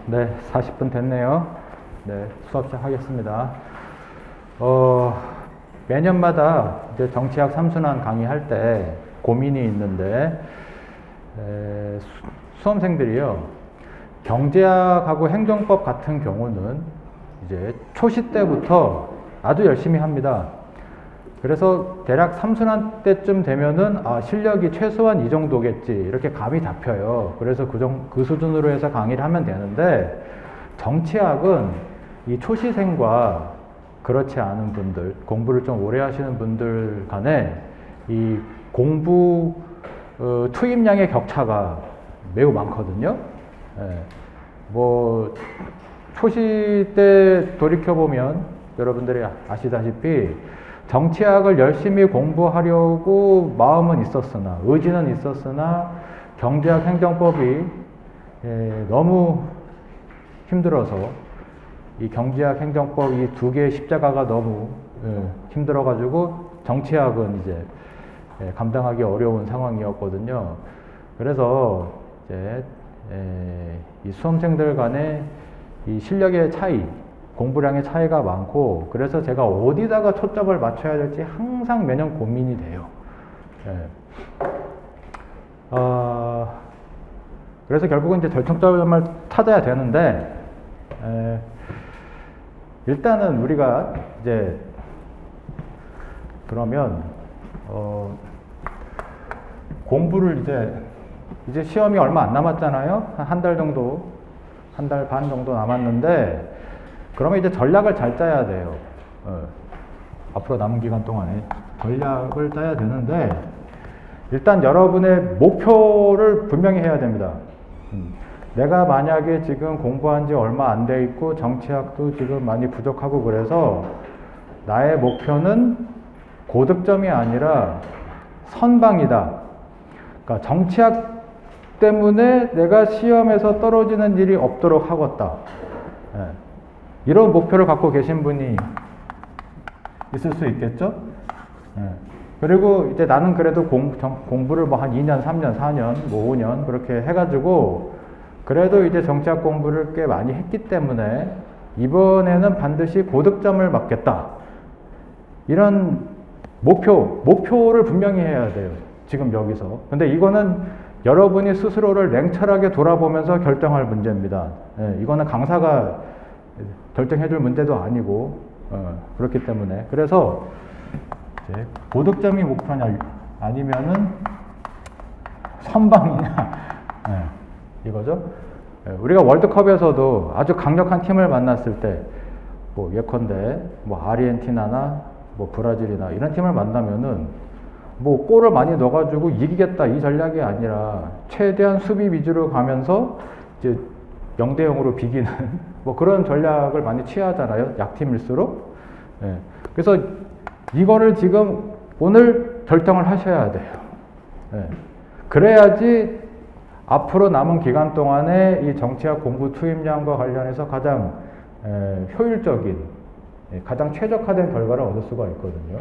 네, 40분 됐네요. 네, 수업 시작하겠습니다. 매년마다 이제 정치학 3순환 강의할 때 고민이 있는데, 수험생들이요, 경제학하고 행정법 같은 경우는 이제 초시 때부터 아주 열심히 합니다. 그래서 대략 3순환 때쯤 되면은 실력이 최소한 이 정도겠지 이렇게 감이 잡혀요. 그래서 그 수준으로 해서 강의를 하면 되는데, 정치학은 이 초시생과 그렇지 않은 분들, 공부를 좀 오래 하시는 분들 간에 이 공부 투입량의 격차가 매우 많거든요. 뭐 초시 때 돌이켜보면 여러분들이 아시다시피 정치학을 열심히 공부하려고 마음은 있었으나, 의지는 있었으나 경제학 행정법이 너무 힘들어서 이 경제학 행정법 이 두 개의 십자가가 너무 힘들어가지고 정치학은 이제 감당하기 어려운 상황이었거든요. 그래서 이제 이 수험생들 간의 이 실력의 차이, 공부량의 차이가 많고, 그래서 제가 어디다가 초점을 맞춰야 될지 항상 매년 고민이 돼요. 그래서 결국은 이제 절충점을 찾아야 되는데, 일단은 우리가 이제 그러면 공부를 이제 시험이 얼마 안 남았잖아요. 한 달 정도, 한 달 반 정도 남았는데, 그러면 이제 전략을 잘 짜야 돼요. 앞으로 남은 기간 동안에 전략을 짜야 되는데, 일단 여러분의 목표를 분명히 해야 됩니다. 내가 만약에 지금 공부한 지 얼마 안 돼 있고 정치학도 지금 많이 부족하고 그래서 나의 목표는 고득점이 아니라 선방이다. 그러니까 정치학 때문에 내가 시험에서 떨어지는 일이 없도록 하겠다. 이런 목표를 갖고 계신 분이 있을 수 있겠죠? 그리고 이제 나는 그래도 공부를 뭐 한 2년, 3년, 4년, 뭐 5년 그렇게 해가지고 그래도 이제 정치학 공부를 꽤 많이 했기 때문에 이번에는 반드시 고득점을 맞겠다. 이런 목표를 분명히 해야 돼요. 지금 여기서. 근데 이거는 여러분이 스스로를 냉철하게 돌아보면서 결정할 문제입니다. 이거는 강사가 결정해줄 문제도 아니고, 그렇기 때문에. 그래서 이제 고득점이 목표냐 아니면은 선방이냐 이거죠. 우리가 월드컵에서도 아주 강력한 팀을 만났을 때, 뭐 예컨대 뭐 아르헨티나나 뭐 브라질이나 이런 팀을 만나면은 뭐 골을 많이 넣어가지고 이기겠다 이 전략이 아니라 최대한 수비 위주로 가면서 이제 0대 0으로 비기는 뭐 그런 전략을 많이 취하잖아요. 약팀일수록. 그래서 이거를 지금 오늘 결정을 하셔야 돼요. 그래야지 앞으로 남은 기간 동안에 이 정치학 공부 투입량과 관련해서 가장 효율적인, 가장 최적화된 결과를 얻을 수가 있거든요.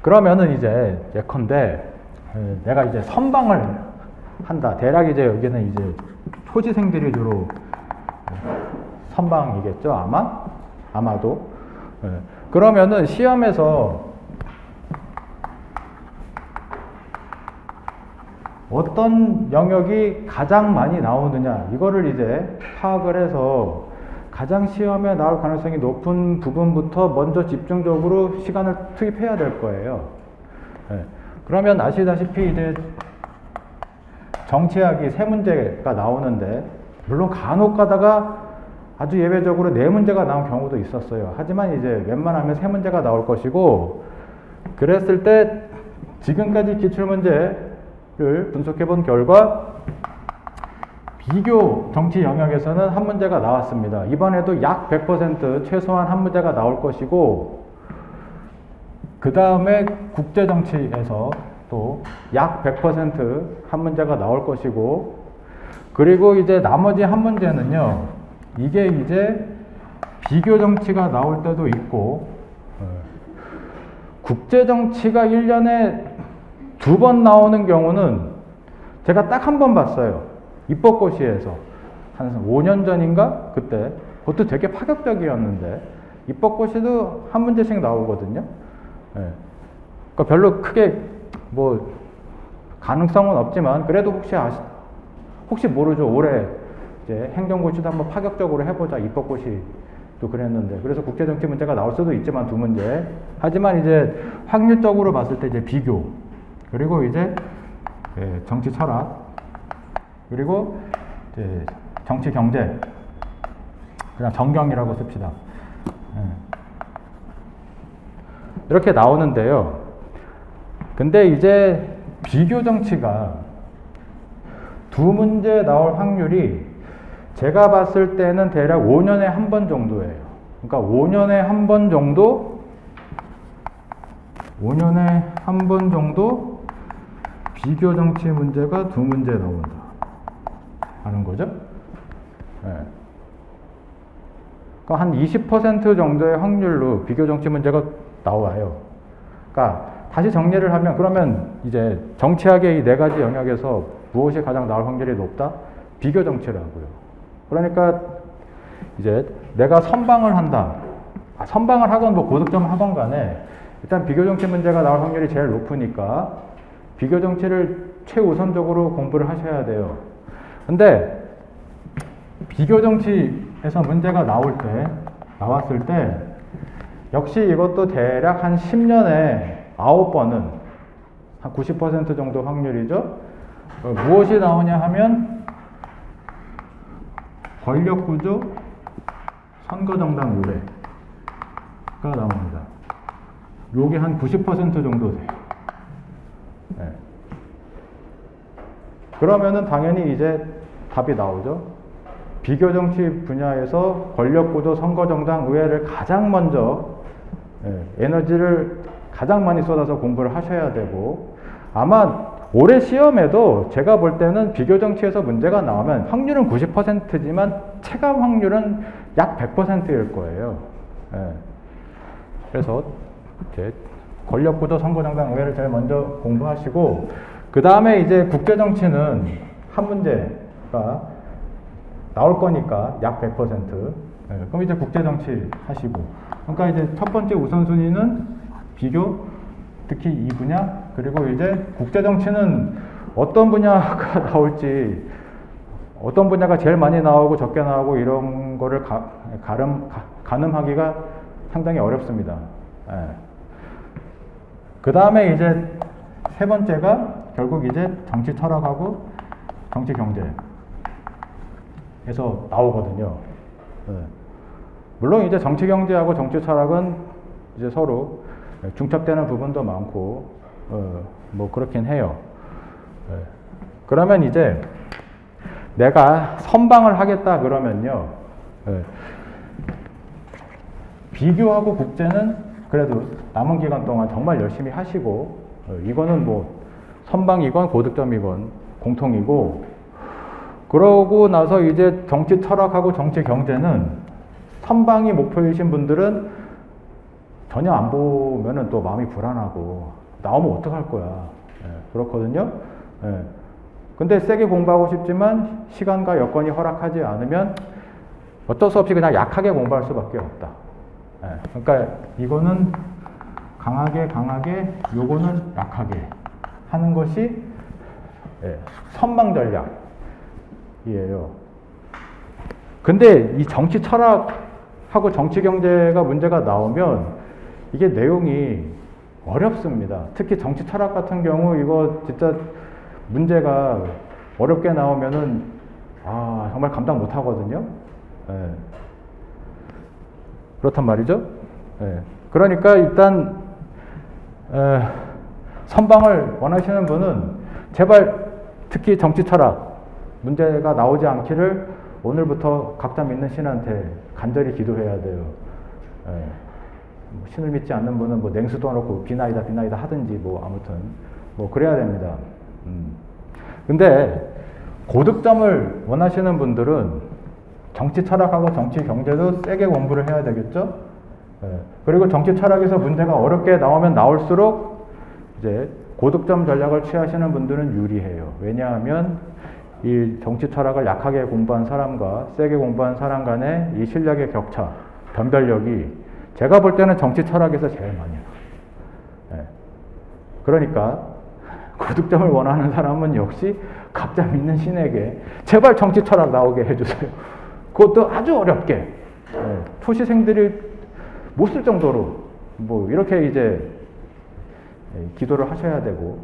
그러면은 이제 예컨대 내가 이제 선방을 한다. 대략 이제 여기는 이제 초지생들이 주로 선방이겠죠, 아마도. 그러면은 시험에서 어떤 영역이 가장 많이 나오느냐, 이거를 이제 파악을 해서 가장 시험에 나올 가능성이 높은 부분부터 먼저 집중적으로 시간을 투입해야 될 거예요. 그러면 아시다시피 이제 정치학이 3문제가 나오는데, 물론 간혹 가다가 아주 예외적으로 4문제가 나온 경우도 있었어요. 하지만 이제 웬만하면 3문제가 나올 것이고, 그랬을 때 지금까지 기출문제를 분석해 본 결과 비교 정치 영역에서는 한 문제가 나왔습니다. 이번에도 약 100% 최소한 한 문제가 나올 것이고, 그 다음에 국제정치에서 또 약 100% 한 문제가 나올 것이고, 그리고 이제 나머지 한 문제는요, 이게 이제 비교정치가 나올 때도 있고, 국제정치가 1년에 2번 나오는 경우는 제가 딱 한 번 봤어요. 입법고시에서 한 5년 전인가 그때 그것도 되게 파격적이었는데 입법고시도 한 문제씩 나오거든요. 예. 그러니까 별로 크게 뭐 가능성은 없지만 그래도 혹시 모르죠. 올해 이제 행정고시도 한번 파격적으로 해보자. 입법고시도 그랬는데 그래서 국제정치 문제가 나올 수도 있지만 두 문제. 하지만 이제 확률적으로 봤을 때 이제 비교 그리고 이제 정치 철학 그리고 이제 정치 경제 그냥 정경이라고 씁시다. 이렇게 나오는데요. 근데 이제 비교 정치가 두 문제 나올 확률이 제가 봤을 때는 대략 5년에 한 번 정도예요. 그러니까 5년에 한 번 정도 비교 정치 문제가 두 문제 나온다 하는 거죠. 네. 그러니까 한 20% 정도의 확률로 비교 정치 문제가 나와요. 그러니까 다시 정리를 하면 그러면 이제 정치학의 이 네 가지 영역에서 무엇이 가장 나올 확률이 높다? 비교 정치라고요. 그러니까 이제 내가 선방을 한다. 선방을 하건 뭐 고득점을 하건 간에 일단 비교 정치 문제가 나올 확률이 제일 높으니까 비교 정치를 최우선적으로 공부를 하셔야 돼요. 근데 비교 정치에서 문제가 나왔을 때 역시 이것도 대략 한 10년에 9번은 한 90% 정도 확률이죠. 무엇이 나오냐 하면 권력구조, 선거정당 의뢰가 나옵니다. 요게 한 90% 정도 돼요. 네. 그러면은 당연히 이제 답이 나오죠. 비교정치 분야에서 권력구조, 선거정당 의회를 가장 먼저 에너지를 가장 많이 쏟아서 공부를 하셔야 되고 아마 올해 시험에도 제가 볼 때는 비교정치에서 문제가 나오면 확률은 90%지만 체감 확률은 약 100%일 거예요. 그래서 이제 권력구조, 선거정당 의회를 제일 먼저 공부하시고 그 다음에 이제 국제정치는 한 문제가 나올 거니까 약 100%. 그럼 이제 국제정치 하시고. 그러니까 이제 첫 번째 우선순위는 비교, 특히 이 분야, 그리고 이제 국제정치는 어떤 분야가 나올지, 어떤 분야가 제일 많이 나오고 적게 나오고 이런 거를 가늠하기가 상당히 어렵습니다. 그 다음에 이제 세 번째가 결국 이제 정치 철학하고 정치 경제에서 나오거든요. 물론 이제 정치 경제하고 정치 철학은 이제 서로 중첩되는 부분도 많고 뭐 그렇긴 해요. 그러면 이제 내가 선방을 하겠다 그러면요. 비교하고 국제는 그래도 남은 기간 동안 정말 열심히 하시고 이거는 뭐 선방이건 고득점이건 공통이고 그러고 나서 이제 정치 철학하고 정치 경제는 선방이 목표이신 분들은 전혀 안 보면은 또 마음이 불안하고 나오면 어떡할 거야. 그렇거든요. 근데 세게 공부하고 싶지만 시간과 여건이 허락하지 않으면 어쩔 수 없이 그냥 약하게 공부할 수밖에 없다. 그러니까 이거는 강하게 요거는 약하게 하는 것이 선방 전략이에요. 근데 이 정치 철학하고 정치 경제가 문제가 나오면 이게 내용이 어렵습니다. 특히 정치 철학 같은 경우 이거 진짜 문제가 어렵게 나오면은 정말 감당 못 하거든요. 그렇단 말이죠. 그러니까 일단 선방을 원하시는 분은 제발 특히 정치 철학 문제가 나오지 않기를 오늘부터 각자 믿는 신한테 간절히 기도해야 돼요. 신을 믿지 않는 분은 뭐 냉수 떠놓고 비나이다 하든지 뭐 아무튼 뭐 그래야 됩니다. 근데 고득점을 원하시는 분들은 정치 철학하고 정치 경제도 세게 공부를 해야 되겠죠. 그리고 정치 철학에서 문제가 어렵게 나오면 나올수록 이제 고득점 전략을 취하시는 분들은 유리해요. 왜냐하면 이 정치 철학을 약하게 공부한 사람과 세게 공부한 사람 간의 이 실력의 격차, 변별력이 제가 볼 때는 정치 철학에서 제일 많이 나요. 네. 그러니까 고득점을 원하는 사람은 역시 각자 믿는 신에게 제발 정치 철학 나오게 해주세요. 그것도 아주 어렵게. 네. 초시생들이 못 쓸 정도로 뭐 이렇게 이제 기도를 하셔야 되고,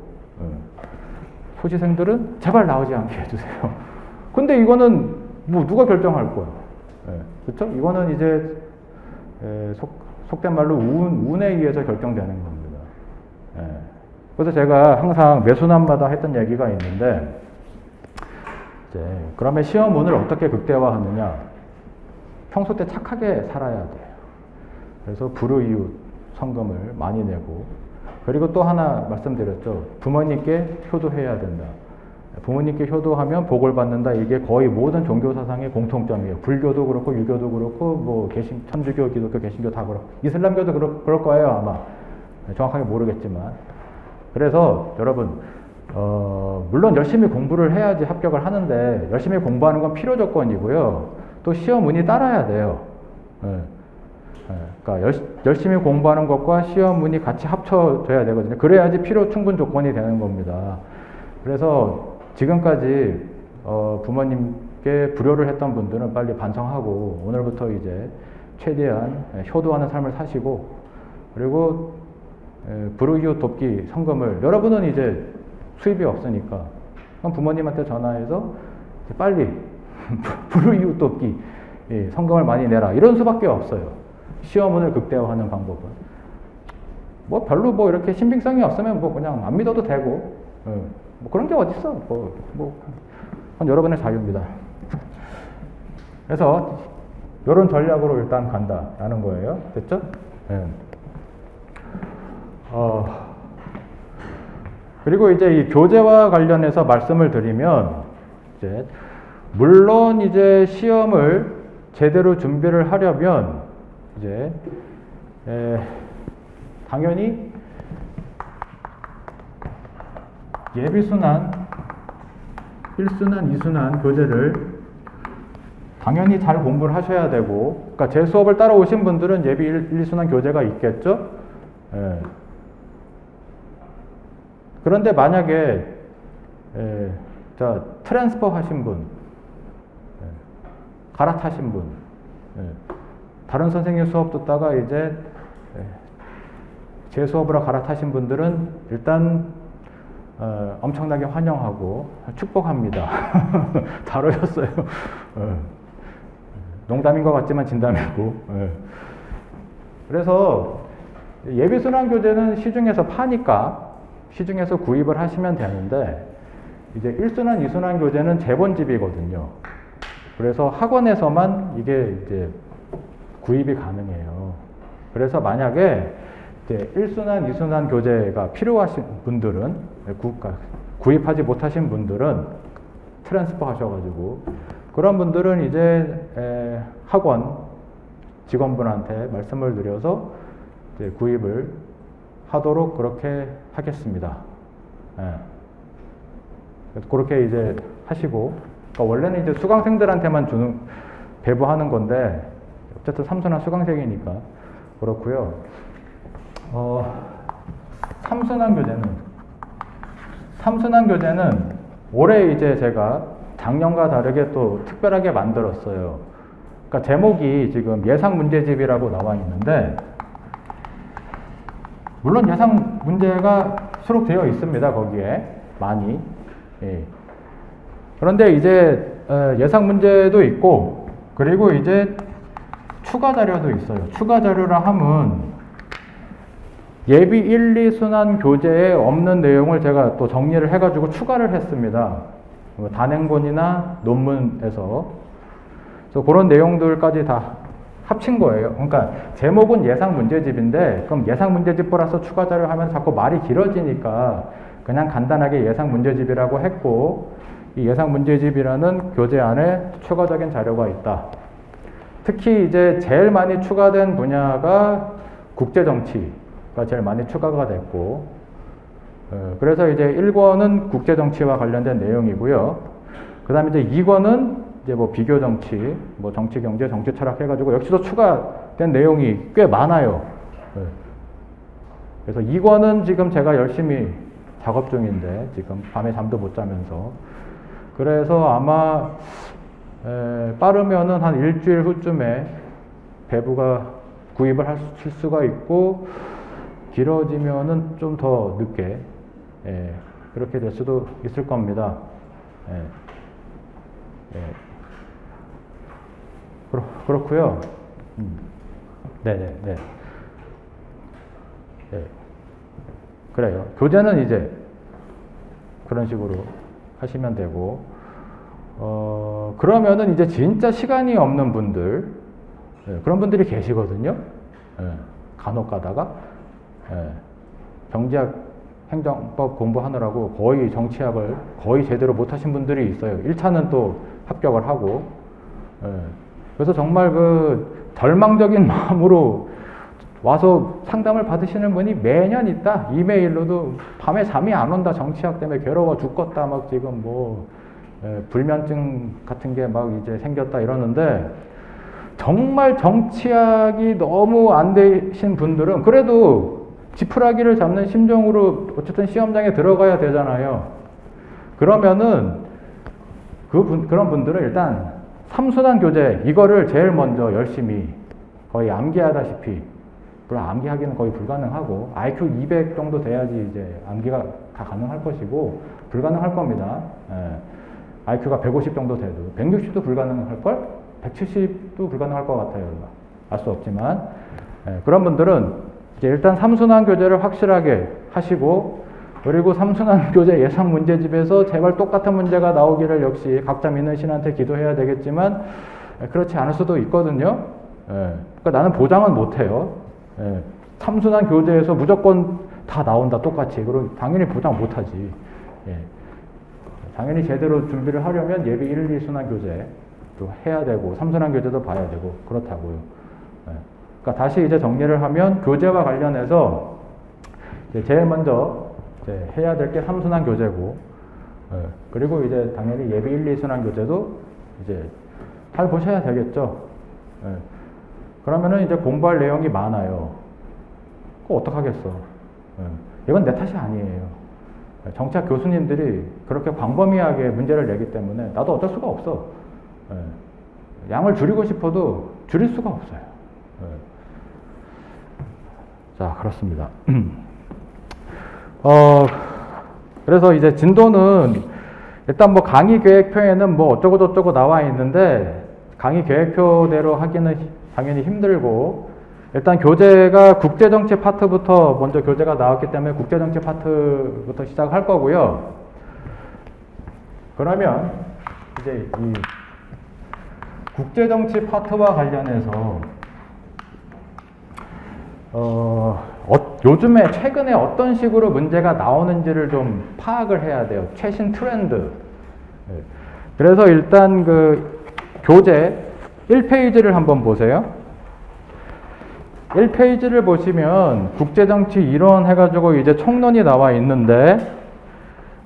초시생들은 제발 나오지 않게 해주세요. 근데 이거는 뭐 누가 결정할 거야. 그렇죠? 이거는 이제 속된 말로 운에 의해서 결정되는 겁니다. 그래서 제가 항상 매수난마다 했던 얘기가 있는데, 이제 그러면 시험 운을 어떻게 극대화하느냐? 평소 때 착하게 살아야 돼요. 그래서 불우이웃 성금을 많이 내고, 그리고 또 하나 말씀드렸죠. 부모님께 효도해야 된다. 부모님께 효도하면 복을 받는다. 이게 거의 모든 종교 사상의 공통점이에요. 불교도 그렇고 유교도 그렇고 뭐 천주교, 기독교, 개신교 다 그렇고 이슬람교도 그럴 거예요 아마. 정확하게 모르겠지만. 그래서 여러분 물론 열심히 공부를 해야지 합격을 하는데 열심히 공부하는 건 필요 조건이고요. 또 시험 운이 따라야 돼요. 그러니까 열심히 공부하는 것과 시험 운이 같이 합쳐져야 되거든요. 그래야지 필요 충분 조건이 되는 겁니다. 그래서 지금까지 부모님께 불효를 했던 분들은 빨리 반성하고 오늘부터 이제 최대한 효도하는 삶을 사시고, 그리고 불우이웃 돕기 성금을 여러분은 이제 수입이 없으니까 그럼 부모님한테 전화해서 빨리 불우이웃 돕기 성금을 많이 내라 이런 수밖에 없어요. 시험운을 극대화하는 방법은 뭐 별로 뭐 이렇게 신빙성이 없으면 뭐 그냥 안 믿어도 되고 뭐 그런 게 어딨어. 그건 여러분의 자유입니다. 그래서 이런 전략으로 일단 간다라는 거예요. 됐죠? 네. 그리고 이제 이 교재와 관련해서 말씀을 드리면, 이제 물론 이제 시험을 제대로 준비를 하려면 이제 당연히 예비순환, 1순환, 2순환 교재를 당연히 잘 공부를 하셔야 되고, 그러니까 제 수업을 따라오신 분들은 예비 1순환 교재가 있겠죠? 그런데 만약에 트랜스퍼 하신 분, 갈아타신 분, 다른 선생님 수업 듣다가 이제 제 수업으로 갈아타신 분들은 일단 엄청나게 환영하고 축복합니다. 잘 오셨어요. 농담인 것 같지만 진담이고. 그래서 예비순환 교재는 시중에서 파니까 시중에서 구입을 하시면 되는데, 이제 1순환, 2순환 교재는 제본집이거든요. 그래서 학원에서만 이게 이제 구입이 가능해요. 그래서 만약에 이제 1순환, 2순환 교재가 필요하신 분들은, 구입하지 못하신 분들은 트랜스퍼 하셔가지고, 그런 분들은 이제 학원 직원분한테 말씀을 드려서 이제 구입을 하도록 그렇게 하겠습니다. 그렇게 이제 하시고, 그러니까 원래는 이제 수강생들한테만 배부하는 건데, 어쨌든 3순환 수강생이니까 그렇고요. 3순환 교재는 올해 이제 제가 작년과 다르게 또 특별하게 만들었어요. 그러니까 제목이 지금 예상 문제집이라고 나와 있는데, 물론 예상 문제가 수록되어 있습니다. 거기에 많이. 그런데 이제 예상 문제도 있고, 그리고 이제 추가 자료도 있어요. 추가 자료라 함은 예비 1, 2순환 교재에 없는 내용을 제가 또 정리를 해가지고 추가를 했습니다. 단행본이나 논문에서. 그래서 그런 내용들까지 다 합친 거예요. 그러니까 제목은 예상 문제집인데, 그럼 예상 문제집 플러스 추가 자료 하면 자꾸 말이 길어지니까 그냥 간단하게 예상 문제집이라고 했고, 이 예상 문제집이라는 교재 안에 추가적인 자료가 있다. 특히 이제 제일 많이 추가된 분야가 국제정치가 제일 많이 추가가 됐고, 그래서 이제 1권은 국제정치와 관련된 내용이고요. 그 다음에 이제 2권은 이제 뭐 비교 정치, 뭐 정치 경제, 정치 철학 해가지고 역시도 추가된 내용이 꽤 많아요. 네. 그래서 2권은 지금 제가 열심히 작업 중인데, 지금 밤에 잠도 못 자면서. 그래서 아마, 빠르면은 한 일주일 후쯤에 배부가 구입을 하실 수가 있고, 길어지면은 좀 더 늦게, 그렇게 될 수도 있을 겁니다. 그렇고요. 네네. 네. 그래요. 교재는 이제 그런 식으로 하시면 되고, 그러면은 이제 진짜 시간이 없는 분들, 그런 분들이 계시거든요. 간혹 가다가, 경제학, 행정법 공부하느라고 거의 정치학을 거의 제대로 못 하신 분들이 있어요. 1차는 또 합격을 하고. 그래서 정말 그 절망적인 마음으로 와서 상담을 받으시는 분이 매년 있다. 이메일로도 밤에 잠이 안 온다. 정치학 때문에 괴로워 죽겠다. 막 지금 뭐 불면증 같은 게 막 이제 생겼다 이러는데, 정말 정치학이 너무 안 되신 분들은 그래도 지푸라기를 잡는 심정으로 어쨌든 시험장에 들어가야 되잖아요. 그러면은 그런 분들은 일단 삼순환 교재 이거를 제일 먼저 열심히 거의 암기하다시피, 물론 암기하기는 거의 불가능하고 IQ 200 정도 돼야지 이제 암기가 다 가능할 것이고, 불가능할 겁니다. IQ가 150 정도 돼도 160도 불가능할걸? 170도 불가능할 것 같아요. 알 수 없지만, 그런 분들은 이제 일단 삼순환 교재를 확실하게 하시고, 그리고 삼순환 교재 예상 문제집에서 제발 똑같은 문제가 나오기를 역시 각자 믿는 신한테 기도해야 되겠지만, 그렇지 않을 수도 있거든요. 그러니까 나는 보장은 못해요. 삼순환 교재에서 무조건 다 나온다 똑같이. 그럼 당연히 보장 못하지. 당연히 제대로 준비를 하려면 예비 1, 2순환 교재도 해야 되고, 삼순환 교재도 봐야 되고, 그렇다고요. 그러니까 다시 이제 정리를 하면, 교재와 관련해서 이제 제일 먼저 이제 해야 될 게 삼순환 교재고, 그리고 이제 당연히 예비 1, 2순환 교재도 이제 잘 보셔야 되겠죠. 그러면은 이제 공부할 내용이 많아요. 그거 어떡하겠어. 이건 내 탓이 아니에요. 정치학 교수님들이 그렇게 광범위하게 문제를 내기 때문에 나도 어쩔 수가 없어. 양을 줄이고 싶어도 줄일 수가 없어요. 자, 그렇습니다. 그래서 이제 진도는 일단 뭐 강의 계획표에는 뭐 어쩌고저쩌고 나와 있는데, 강의 계획표대로 하기는 당연히 힘들고, 일단 교재가 국제정치 파트부터 먼저 교재가 나왔기 때문에 국제정치 파트부터 시작할 거고요. 그러면 이제 이 국제정치 파트와 관련해서 요즘에 최근에 어떤 식으로 문제가 나오는지를 좀 파악을 해야 돼요. 최신 트렌드. 그래서 일단 그 교재 1페이지를 한번 보세요. 1페이지를 보시면 국제정치 이론 해가지고 이제 총론이 나와 있는데,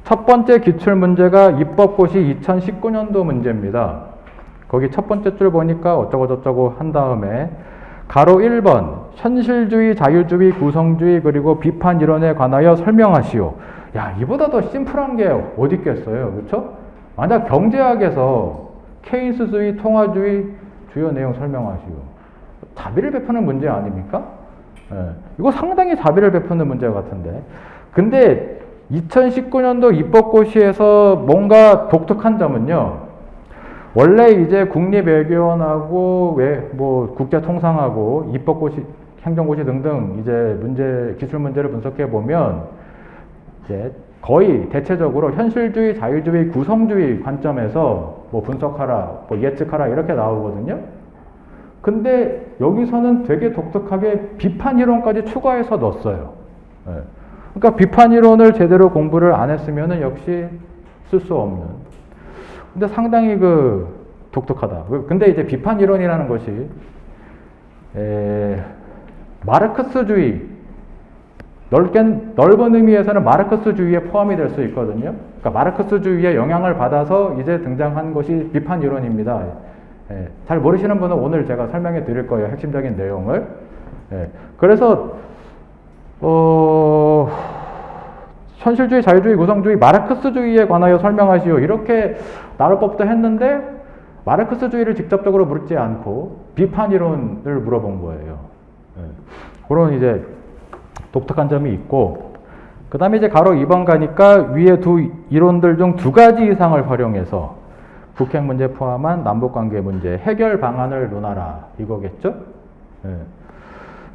첫 번째 기출문제가 입법고시 2019년도 문제입니다. 거기 첫 번째 줄 보니까 어쩌고저쩌고 한 다음에 가로 1번 현실주의, 자유주의, 구성주의 그리고 비판 이론에 관하여 설명하시오. 야, 이보다 더 심플한 게 어디 있겠어요. 그렇죠? 만약 경제학에서 케인스주의, 통화주의 주요 내용 설명하시오. 자비를 베푸는 문제 아닙니까? 이거 상당히 자비를 베푸는 문제 같은데. 근데 2019년도 입법고시에서 뭔가 독특한 점은요, 원래 이제 국립외교원하고 뭐 국제통상하고 입법고시, 행정고시 등등 이제 기출 문제를 분석해 보면 이제 거의 대체적으로 현실주의, 자유주의, 구성주의 관점에서 뭐 분석하라, 뭐 예측하라 이렇게 나오거든요. 근데 여기서는 되게 독특하게 비판 이론까지 추가해서 넣었어요. 그러니까 비판 이론을 제대로 공부를 안 했으면은 역시 쓸 수 없는. 근데 상당히 독특하다. 근데 이제 비판 이론이라는 것이 마르크스주의 넓은 의미에서는 마르크스주의에 포함이 될 수 있거든요. 그러니까 마르크스주의의 영향을 받아서 이제 등장한 것이 비판 이론입니다. 예, 잘 모르시는 분은 오늘 제가 설명해 드릴 거예요. 핵심적인 내용을. 예, 그래서 현실주의, 자유주의, 구성주의, 마르크스주의에 관하여 설명하시오. 이렇게 나눌 법도 했는데 마르크스주의를 직접적으로 묻지 않고 비판 이론을 물어본 거예요. 예, 그런 이제 독특한 점이 있고, 그 다음에 이제 가로 2번 가니까 위에 두 이론들 중 두 가지 이상을 활용해서 북핵 문제 포함한 남북관계 문제 해결 방안을 논하라 이거겠죠? 예.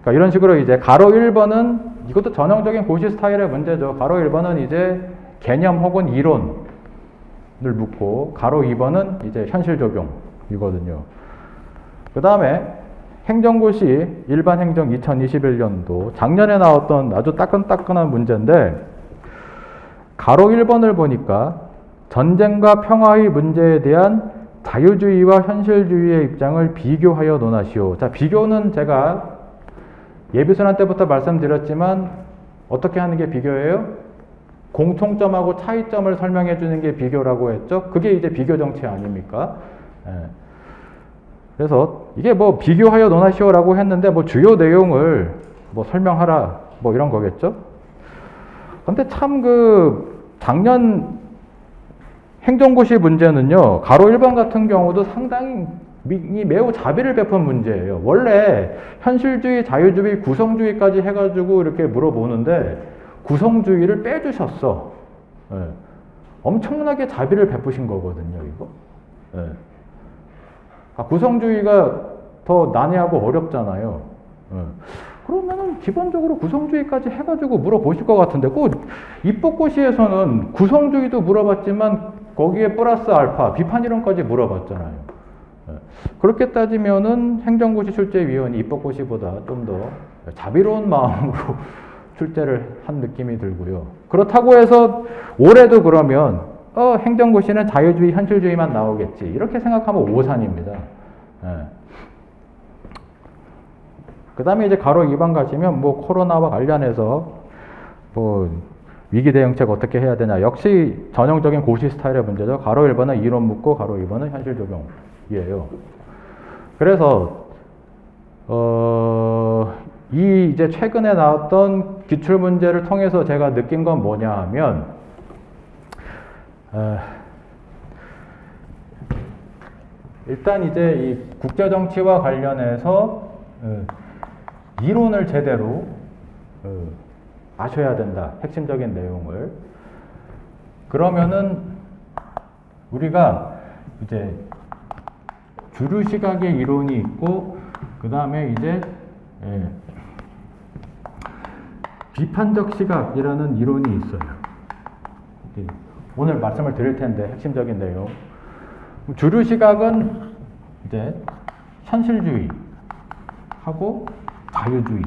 그러니까 이런 식으로 이제 가로 1번은 이것도 전형적인 고시 스타일의 문제죠. 가로 1번은 이제 개념 혹은 이론을 묻고 가로 2번은 이제 현실 적용이거든요. 그 다음에 행정고시 일반행정 2021년도 작년에 나왔던 아주 따끈따끈한 문제인데 가로 1번을 보니까 전쟁과 평화의 문제에 대한 자유주의와 현실주의의 입장을 비교하여 논하시오. 자, 비교는 제가 예비순환 때부터 말씀드렸지만 어떻게 하는 게 비교예요? 공통점하고 차이점을 설명해 주는 게 비교라고 했죠. 그게 이제 비교 정치 아닙니까? 예. 그래서 이게 뭐 비교하여 논하시오라고 했는데 뭐 주요 내용을 뭐 설명하라 뭐 이런 거겠죠. 근데 참 그 작년 행정고시 문제는요, 가로 1번 같은 경우도 상당히 매우 자비를 베푼 문제예요. 원래 현실주의, 자유주의, 구성주의까지 해가지고 이렇게 물어보는데 구성주의를 빼주셨어. 예. 엄청나게 자비를 베푸신 거거든요, 이거. 예. 구성주의가 더 난해하고 어렵잖아요. 그러면은 기본적으로 구성주의까지 해가지고 물어보실 것 같은데 꼭 입법고시에서는 구성주의도 물어봤지만 거기에 플러스 알파 비판이론까지 물어봤잖아요. 그렇게 따지면은 행정고시 출제위원이 입법고시보다 좀 더 자비로운 마음으로 출제를 한 느낌이 들고요. 그렇다고 해서 올해도 그러면 행정고시는 자유주의, 현실주의만 나오겠지. 이렇게 생각하면 오산입니다. 그 다음에 이제 가로 2번 가시면 뭐 코로나와 관련해서 뭐 위기 대응책 어떻게 해야 되냐. 역시 전형적인 고시 스타일의 문제죠. 가로 1번은 이론 묻고 가로 2번은 현실 적용이에요. 그래서 이 이제 최근에 나왔던 기출 문제를 통해서 제가 느낀 건 뭐냐 하면 일단 이제 이 국제정치와 관련해서 이론을 제대로 아셔야 된다. 핵심적인 내용을. 그러면은 우리가 이제 주류 시각의 이론이 있고 그 다음에 이제 비판적 시각이라는 이론이 있어요. 오늘 말씀을 드릴 텐데 핵심적인 내용. 주류 시각은 이제 현실주의하고 자유주의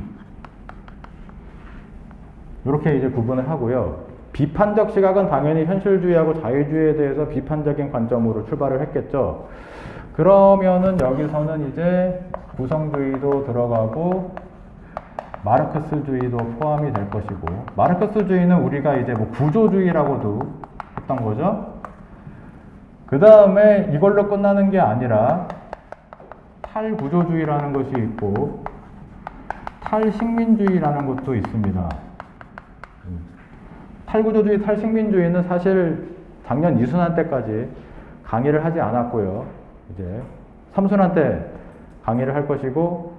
이렇게 이제 구분을 하고요. 비판적 시각은 당연히 현실주의하고 자유주의에 대해서 비판적인 관점으로 출발을 했겠죠. 그러면은 여기서는 이제 구성주의도 들어가고 마르크스주의도 포함이 될 것이고, 마르크스주의는 우리가 이제 뭐 구조주의라고도 했던 거죠. 그 다음에 이걸로 끝나는 게 아니라 탈구조주의라는 것이 있고 탈식민주의라는 것도 있습니다. 탈구조주의, 탈식민주의는 사실 작년 2순환 때까지 강의를 하지 않았고요. 이제 3순환 때 강의를 할 것이고,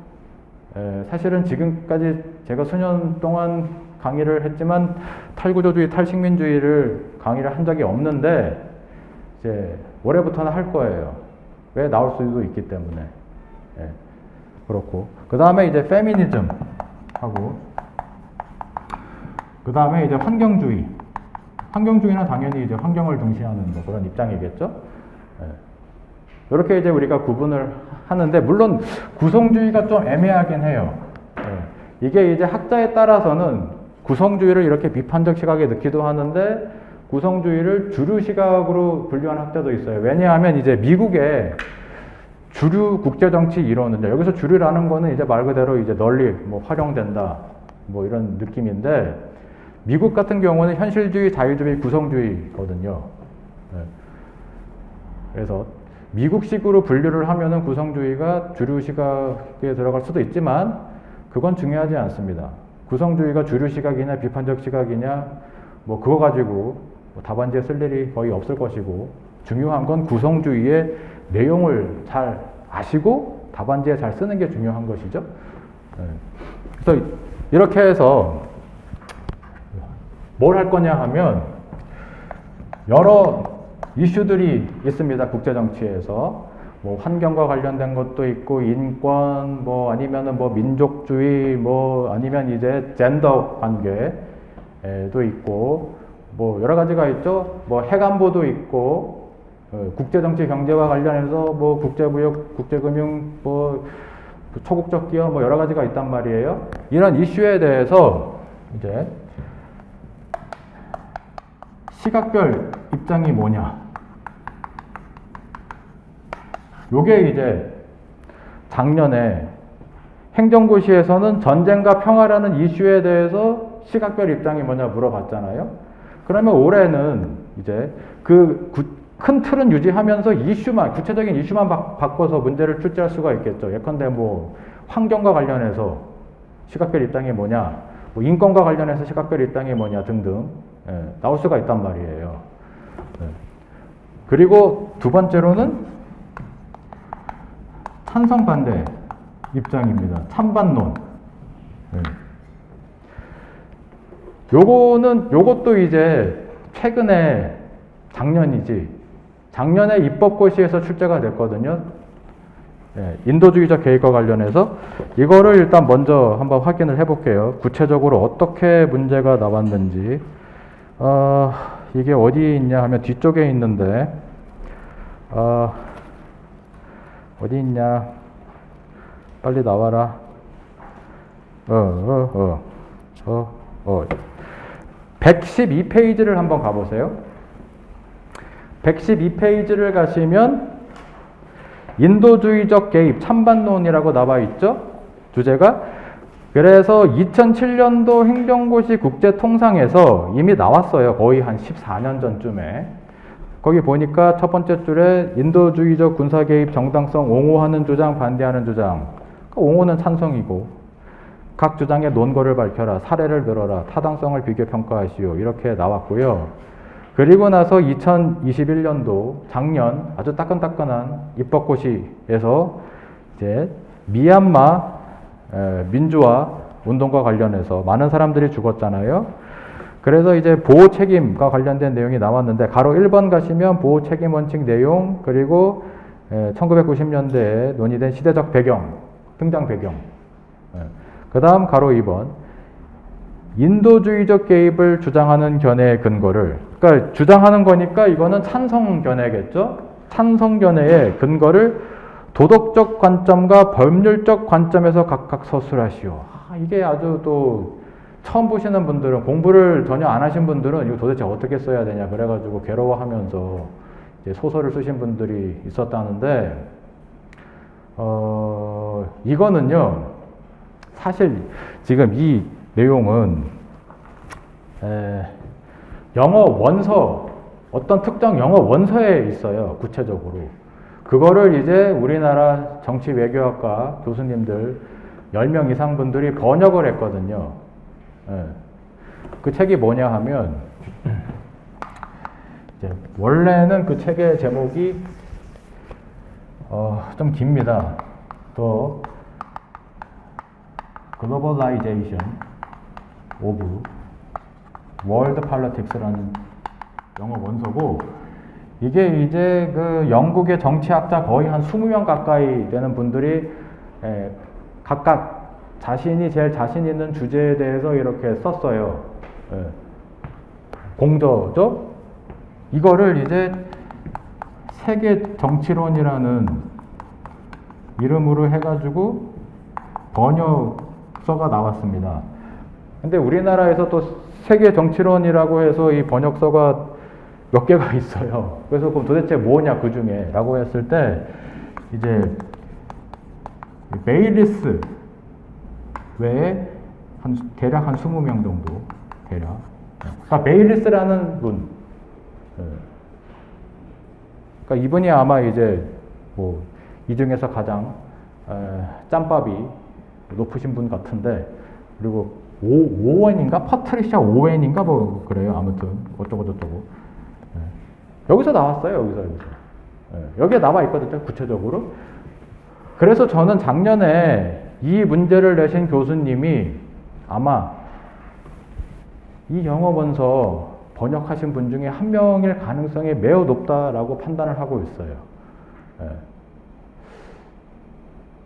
사실은 지금까지 제가 수년 동안 강의를 했지만 탈구조주의, 탈식민주의를 강의를 한 적이 없는데 이제 올해부터는 할 거예요. 왜 나올 수도 있기 때문에. 그렇고 그 다음에 이제 페미니즘 하고 그 다음에 이제 환경주의. 환경주의는 당연히 이제 환경을 중시하는 뭐 그런 입장이겠죠. 이렇게 이제 우리가 구분을 하는데, 물론 구성주의가 좀 애매하긴 해요. 이게 이제 학자에 따라서는 구성주의를 이렇게 비판적 시각에 넣기도 하는데 구성주의를 주류 시각으로 분류하는 학자도 있어요. 왜냐하면 이제 미국의 주류 국제정치 이론은, 여기서 주류라는 거는 이제 말 그대로 이제 널리 뭐 활용된다. 뭐 이런 느낌인데, 미국 같은 경우는 현실주의, 자유주의, 구성주의거든요. 네. 그래서 미국식으로 분류를 하면은 구성주의가 주류 시각에 들어갈 수도 있지만 그건 중요하지 않습니다. 구성주의가 주류 시각이냐 비판적 시각이냐 뭐 그거 가지고 뭐 답안지에 쓸 일이 거의 없을 것이고, 중요한 건 구성주의의 내용을 잘 아시고 답안지에 잘 쓰는 게 중요한 것이죠. 네. 그래서 이렇게 해서 뭘 할 거냐 하면 여러 이슈들이 있습니다. 국제정치에서 뭐 환경과 관련된 것도 있고, 인권, 뭐 아니면은 뭐 민족주의, 뭐 아니면 이제 젠더 관계도 있고, 뭐 여러 가지가 있죠. 뭐 해관보도 있고, 국제정치 경제와 관련해서 뭐 국제무역, 국제금융, 뭐 초국적 기업, 뭐 여러 가지가 있단 말이에요. 이런 이슈에 대해서 이제 시각별 입장이 뭐냐. 요게 이제 작년에 행정고시에서는 전쟁과 평화라는 이슈에 대해서 시각별 입장이 뭐냐 물어봤잖아요. 그러면 올해는 이제 그 큰 틀은 유지하면서 이슈만, 구체적인 이슈만 바꿔서 문제를 출제할 수가 있겠죠. 예컨대 뭐 환경과 관련해서 시각별 입장이 뭐냐, 뭐 인권과 관련해서 시각별 입장이 뭐냐 등등 나올 수가 있단 말이에요. 그리고 두 번째로는 찬성 반대 입장입니다. 찬반론. 요것도 이제 최근에 작년에 입법고시에서 출제가 됐거든요. 인도주의적 개입과 관련해서 이거를 일단 먼저 한번 확인을 해볼게요. 구체적으로 어떻게 문제가 나왔는지. 이게 어디에 있냐 하면 뒤쪽에 있는데, 어디 있냐? 빨리 나와라. 112페이지를 한번 가보세요. 112페이지를 가시면 인도주의적 개입, 찬반론이라고 나와 있죠? 주제가. 그래서 2007년도 행정고시 국제통상에서 이미 나왔어요. 거의 한 14년 전쯤에. 거기 보니까 첫 번째 줄에 인도주의적 군사 개입 정당성 옹호하는 주장, 반대하는 주장. 옹호는 찬성이고, 각 주장의 논거를 밝혀라, 사례를 들어라, 타당성을 비교 평가하시오. 이렇게 나왔고요. 그리고 나서 2021년도 작년 아주 따끈따끈한 입법고시에서 이제 미얀마 민주화 운동과 관련해서 많은 사람들이 죽었잖아요. 그래서 이제 보호 책임과 관련된 내용이 나왔는데, 가로 1번 가시면 보호 책임 원칙 내용, 그리고 1990년대에 논의된 시대적 배경, 등장 배경. 그 다음 가로 2번. 인도주의적 개입을 주장하는 견해의 근거를, 그러니까 주장하는 거니까 이거는 찬성 견해겠죠? 찬성 견해의 근거를 도덕적 관점과 법률적 관점에서 각각 서술하시오. 이게 아주 또 처음 보시는 분들은, 공부를 전혀 안 하신 분들은 이거 도대체 어떻게 써야 되냐 그래가지고 괴로워하면서 이제 소설을 쓰신 분들이 있었다는데, 이거는요 사실 지금 이 내용은 영어 원서, 어떤 특정 영어 원서에 있어요. 구체적으로 그거를 이제 우리나라 정치 외교학과 교수님들 10명 이상 분들이 번역을 했거든요. 그 책이 뭐냐 하면 이제 원래는 그 책의 제목이 좀 깁니다. 또 Globalization of World Politics라는 영어 원서고, 이게 이제 그 영국의 정치학자 거의 한 20명 가까이 되는 분들이 각각 자신이 제일 자신 있는 주제에 대해서 이렇게 썼어요. 공저죠? 이거를 이제 세계 정치론이라는 이름으로 해가지고 번역서가 나왔습니다. 근데 우리나라에서 또 세계 정치론이라고 해서 이 번역서가 몇 개가 있어요. 그래서 그럼 도대체 뭐냐 그 중에 라고 했을 때, 이제 베일리스 외에 대략 한 20명 정도, 대략. 그러니까 메일리스라는 분. 그러니까 이분이 아마 이제 뭐 이 중에서 가장 짬밥이 높으신 분 같은데, 그리고 오웬인가 퍼트리샤 오웬인가 뭐 그래요. 아무튼 어쩌고 저쩌고. 여기서 나왔어요. 여기서. 여기에 나와 있거든요. 구체적으로. 그래서 저는 작년에 이 문제를 내신 교수님이 아마 이 영어 원서 번역하신 분 중에 한 명일 가능성이 매우 높다라고 판단을 하고 있어요.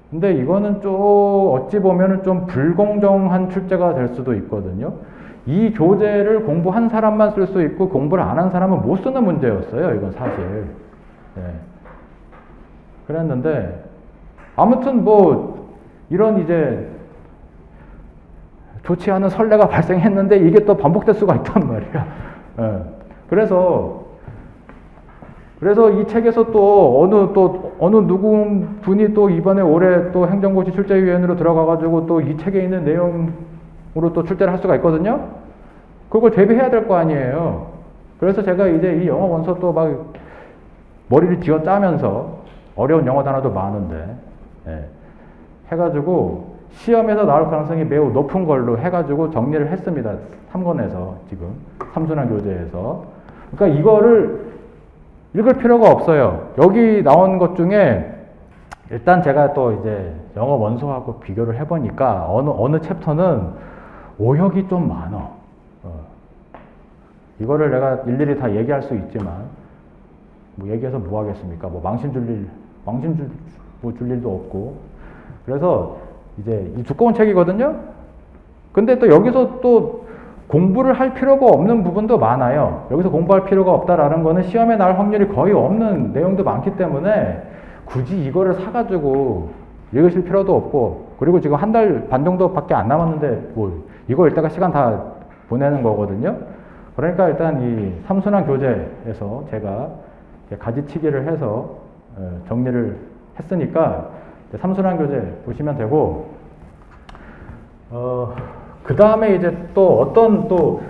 근데 이거는 좀 어찌 보면은 좀 불공정한 출제가 될 수도 있거든요. 이 교재를 공부한 사람만 쓸 수 있고 공부를 안 한 사람은 못 쓰는 문제였어요. 이건 사실. 그랬는데 아무튼 뭐 이런 이제 좋지 않은 선례가 발생했는데 이게 또 반복될 수가 있단 말이야. 그래서 이 책에서 또 어느 누구 분이 또 이번에 올해 또 행정고시 출제위원회로 들어가가지고 또 이 책에 있는 내용으로 또 출제를 할 수가 있거든요. 그걸 대비해야 될 거 아니에요. 그래서 제가 이제 이 영어 원서 또 막 머리를 쥐어 짜면서 어려운 영어 단어도 많은데 해가지고 시험에서 나올 가능성이 매우 높은 걸로 해가지고 정리를 했습니다. 3권에서 지금 삼순환 교재에서. 그러니까 이거를 읽을 필요가 없어요. 여기 나온 것 중에 일단 제가 또 이제 영어 원서하고 비교를 해보니까 어느 챕터는 오역이 좀 많아. 이거를 내가 일일이 다 얘기할 수 있지만 뭐 얘기해서 뭐 하겠습니까? 뭐 망신 줄 일도 없고. 그래서 이제 이 두꺼운 책이거든요. 근데 또 여기서 또 공부를 할 필요가 없는 부분도 많아요. 여기서 공부할 필요가 없다라는 거는 시험에 나올 확률이 거의 없는 내용도 많기 때문에 굳이 이거를 사가지고 읽으실 필요도 없고, 그리고 지금 한 달 반 정도밖에 안 남았는데 뭐 이거 읽다가 시간 다 보내는 거거든요. 그러니까 일단 이 삼순환 교재에서 제가 가지치기를 해서 정리를 했으니까 삼순환 교재 보시면 되고, 그 다음에 이제 또 어떤 또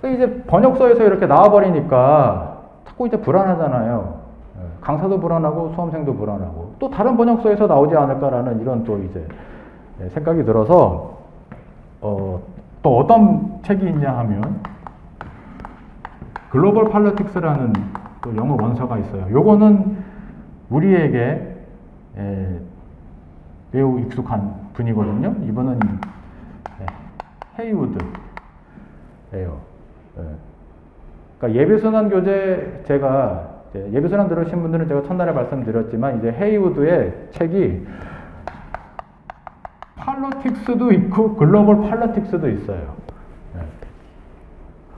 이제 번역서에서 이렇게 나와버리니까 자꾸 이제 불안하잖아요. 강사도 불안하고 수험생도 불안하고 또 다른 번역서에서 나오지 않을까라는 이런 또 이제 생각이 들어서 또 어떤 책이 있냐 하면 글로벌 팔러틱스라는 또 영어 원서가 있어요. 요거는 우리에게 매우 익숙한 분이거든요. 이번은 헤이우드예요. 그러니까 예비순환 교재, 제가 예비순환 들으신 분들은 제가 첫날에 말씀드렸지만 이제 헤이우드의 책이 팔러틱스도 있고 글로벌 팔러틱스도 있어요.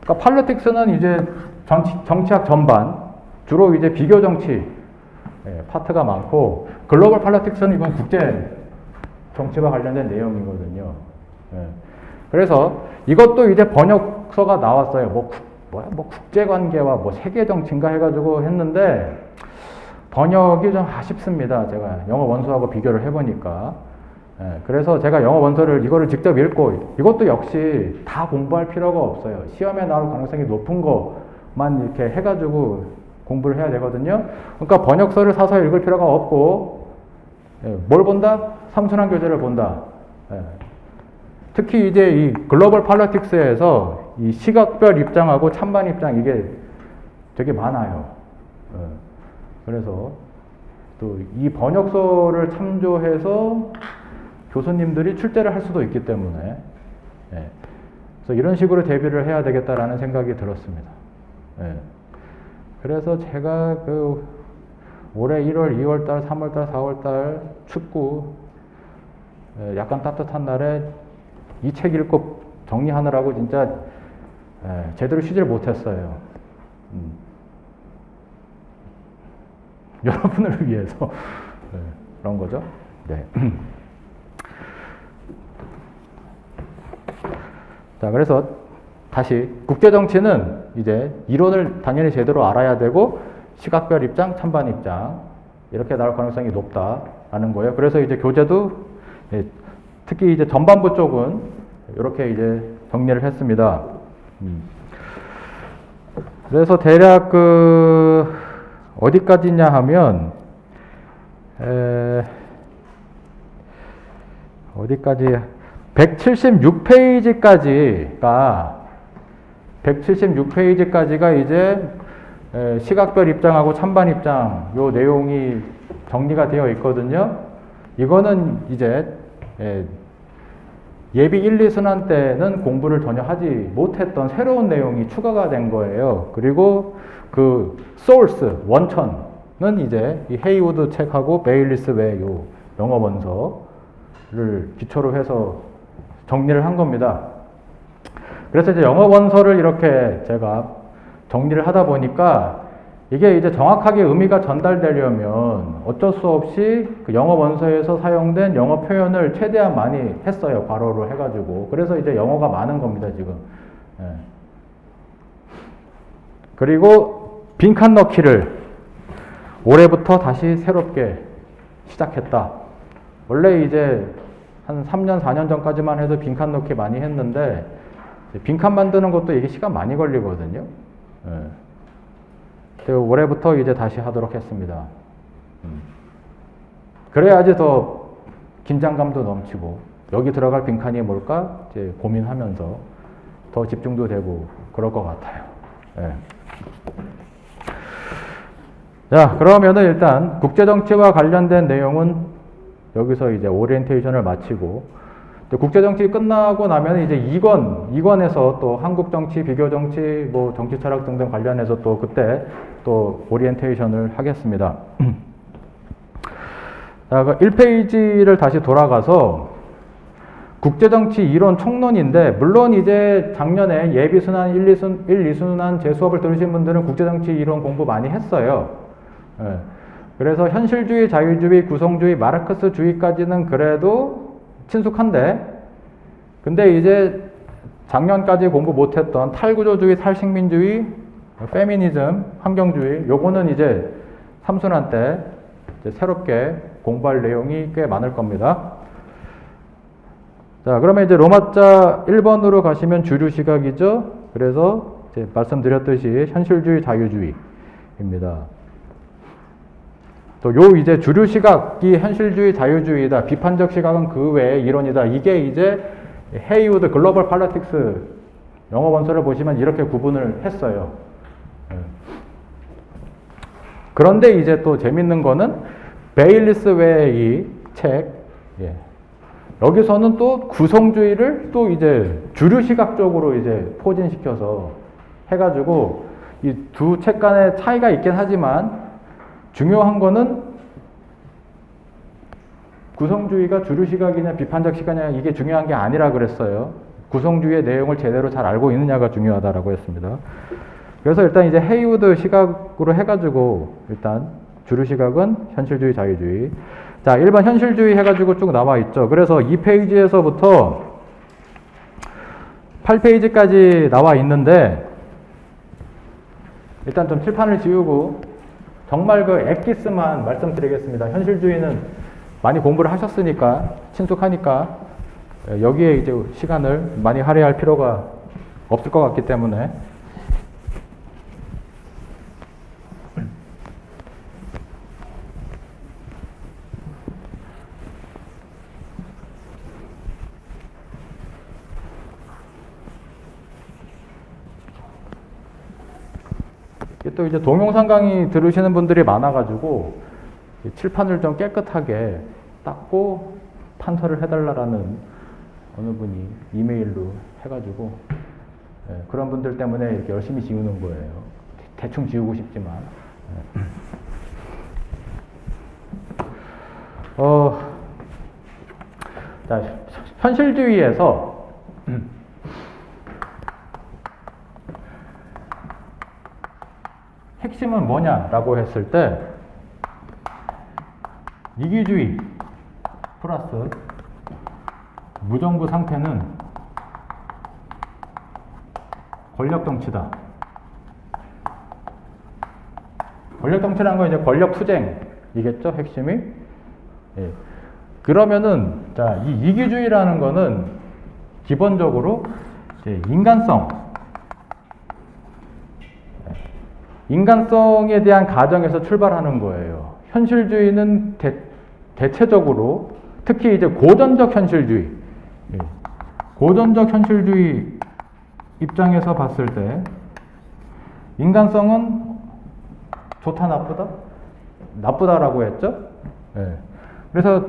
그러니까 팔러틱스는 이제 정치학 전반, 주로 이제 비교 정치 파트가 많고, 글로벌 팔러틱스는 이건 국제 정치와 관련된 내용이거든요. 그래서 이것도 이제 번역서가 나왔어요. 뭐 국제관계와 뭐 세계정치인가 해가지고 했는데 번역이 좀 아쉽습니다. 제가 영어 원서하고 비교를 해보니까. 그래서 제가 영어 원서를 이거를 직접 읽고, 이것도 역시 다 공부할 필요가 없어요. 시험에 나올 가능성이 높은 것만 이렇게 해가지고 공부를 해야 되거든요. 그러니까 번역서를 사서 읽을 필요가 없고, 뭘 본다? 삼순환 교재를 본다. 특히 이제 이 글로벌 팔러틱스에서 이 시각별 입장하고 찬반 입장 이게 되게 많아요. 그래서 또 이 번역서를 참조해서 교수님들이 출제를 할 수도 있기 때문에 그래서 이런 식으로 대비를 해야 되겠다라는 생각이 들었습니다. 그래서 제가 그 올해 1월, 2월달, 3월달, 4월달 춥고 약간 따뜻한 날에 이 책 읽고 정리하느라고 진짜 제대로 쉬지를 못했어요. 여러분을 위해서 그런 거죠. 네. 자, 그래서 다시 국제정치는 이제 이론을 당연히 제대로 알아야 되고, 시각별 입장, 찬반 입장 이렇게 나올 가능성이 높다라는 거예요. 그래서 이제 교재도 특히 이제 전반부 쪽은 이렇게 이제 정리를 했습니다. 그래서 대략 어디까지냐 하면 어디까지 176페이지까지가 이제 시각별 입장하고 찬반 입장 요 내용이 정리가 되어 있거든요. 이거는 이제 예비 1, 2순환 때는 공부를 전혀 하지 못했던 새로운 내용이 추가가 된 거예요. 그리고 그 소urce, 원천은 이제 이 헤이우드 책하고 베일리스 외 요 영어 원서를 기초로 해서 정리를 한 겁니다. 그래서 이제 영어 원서를 이렇게 제가 정리를 하다 보니까 이게 이제 정확하게 의미가 전달되려면 어쩔 수 없이 그 영어 원서에서 사용된 영어 표현을 최대한 많이 했어요. 괄호로 해가지고. 그래서 이제 영어가 많은 겁니다, 지금. 예. 그리고 빈칸 넣기를 올해부터 다시 새롭게 시작했다. 원래 이제 한 3년, 4년 전까지만 해도 빈칸 넣기 많이 했는데 빈칸 만드는 것도 이게 시간 많이 걸리거든요. 예. 올해부터 이제 다시 하도록 했습니다. 그래야지 더 긴장감도 넘치고 여기 들어갈 빈칸이 뭘까 이제 고민하면서 더 집중도 되고 그럴 것 같아요. 예. 자, 그러면은 일단 국제정치와 관련된 내용은 여기서 이제 오리엔테이션을 마치고 국제정치 끝나고 나면 이제 2권에서 또 한국정치, 비교정치, 뭐 정치철학 등등 관련해서 또 그때 또 오리엔테이션을 하겠습니다. 자, 1페이지를 다시 돌아가서 국제정치 이론 총론인데 물론 이제 작년에 예비순환 1, 2순환 제 수업을 들으신 분들은 국제정치 이론 공부 많이 했어요. 예. 그래서 현실주의, 자유주의, 구성주의, 마르크스주의까지는 그래도 친숙한데 근데 이제 작년까지 공부 못했던 탈구조주의, 탈식민주의, 페미니즘, 환경주의 요거는 이제 3순환 때 이제 새롭게 공부할 내용이 꽤 많을 겁니다. 자, 그러면 이제 로마자 1번으로 가시면 주류 시각이죠. 그래서 이제 말씀드렸듯이 현실주의, 자유주의입니다. 또 요 이제 주류 시각이 현실주의, 자유주의다. 비판적 시각은 그 외의 이론이다. 이게 이제 헤이우드 글로벌 팔리틱스 영어 원서를 보시면 이렇게 구분을 했어요. 그런데 이제 또 재밌는 거는 베일리스 외의 책, 여기서는 또 구성주의를 또 이제 주류 시각적으로 이제 포진시켜서 해가지고 이 두 책 간의 차이가 있긴 하지만 중요한 거는 구성주의가 주류 시각이냐 비판적 시각이냐 이게 중요한 게 아니라 그랬어요. 구성주의의 내용을 제대로 잘 알고 있느냐가 중요하다라고 했습니다. 그래서 일단 이제 헤이우드 시각으로 해가지고 일단 주류 시각은 현실주의, 자유주의. 자, 1번 현실주의 해가지고 쭉 나와 있죠. 그래서 2페이지에서부터 8페이지까지 나와 있는데 일단 좀 칠판을 지우고 정말 그 엑기스만 말씀드리겠습니다. 현실주의는 많이 공부를 하셨으니까 친숙하니까 여기에 이제 시간을 많이 할애할 필요가 없을 것 같기 때문에 또 이제 동영상 강의 들으시는 분들이 많아가지고 칠판을 좀 깨끗하게 닦고 판서를 해달라라는 어느 분이 이메일로 해가지고 그런 분들 때문에 이렇게 열심히 지우는 거예요. 대충 지우고 싶지만. 자, 현실주의에서 핵심은 뭐냐라고 했을 때 이기주의 플러스 무정부 상태는 권력정치다. 권력정치라는 건 이제 권력투쟁이겠죠, 핵심이? 예. 그러면은, 자, 이 이기주의라는 거는 기본적으로 이제 인간성에 대한 가정에서 출발하는 거예요. 현실주의는 대체적으로 특히 이제 고전적 현실주의, 고전적 현실주의 입장에서 봤을 때 인간성은 좋다 나쁘다? 나쁘다라고 했죠. 그래서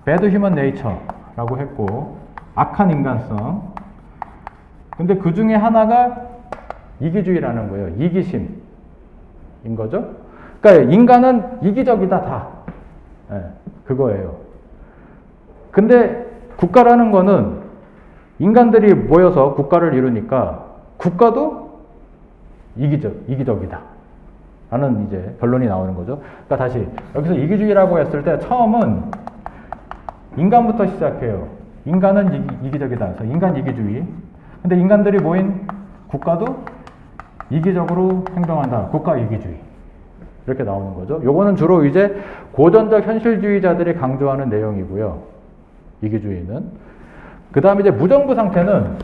bad human nature라고 했고 악한 인간성. 근데 그 중에 하나가 이기주의라는 거예요. 이기심인 거죠. 그러니까 인간은 이기적이다 다. 그거예요. 근데 국가라는 거는 인간들이 모여서 국가를 이루니까 국가도 이기적이다. 라는 이제 결론이 나오는 거죠. 그러니까 다시 여기서 이기주의라고 했을 때 처음은 인간부터 시작해요. 인간은 이기적이다. 그래서 인간 이기주의. 근데 인간들이 모인 국가도 이기적으로 행동한다. 국가 이기주의. 이렇게 나오는 거죠. 요거는 주로 이제 고전적 현실주의자들이 강조하는 내용이고요. 이기주의는. 그 다음에 이제 무정부 상태는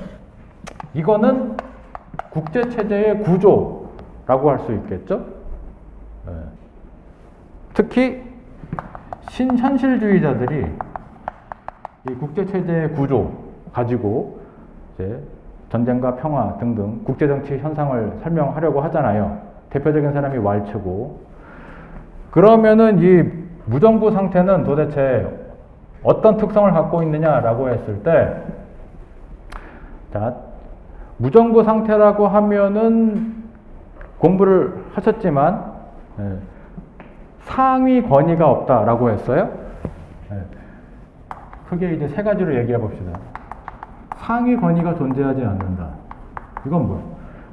이거는 국제체제의 구조라고 할 수 있겠죠. 특히 신현실주의자들이 이 국제체제의 구조 가지고 이제 전쟁과 평화 등등 국제정치 현상을 설명하려고 하잖아요. 대표적인 사람이 왈츠고. 그러면은 이 무정부 상태는 도대체 어떤 특성을 갖고 있느냐라고 했을 때, 자, 무정부 상태라고 하면은 공부를 하셨지만 상위 권위가 없다라고 했어요. 크게 이제 세 가지로 얘기해 봅시다. 상위 권위가 존재하지 않는다. 이건 뭐야?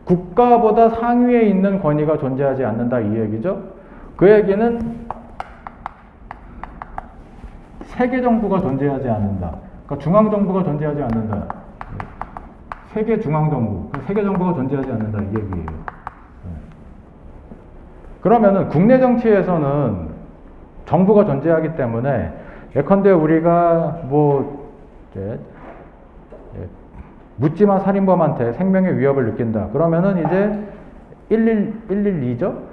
국가보다 상위에 있는 권위가 존재하지 않는다 이 얘기죠. 그 얘기는 세계 정부가 존재하지 않는다. 그러니까 중앙 정부가 존재하지 않는다. 세계 중앙 정부, 세계 정부가 존재하지 않는다 이 얘기예요. 그러면은 국내 정치에서는 정부가 존재하기 때문에 예컨대 우리가 뭐 이제 묻지마 살인범한테 생명의 위협을 느낀다. 그러면은 이제 112죠.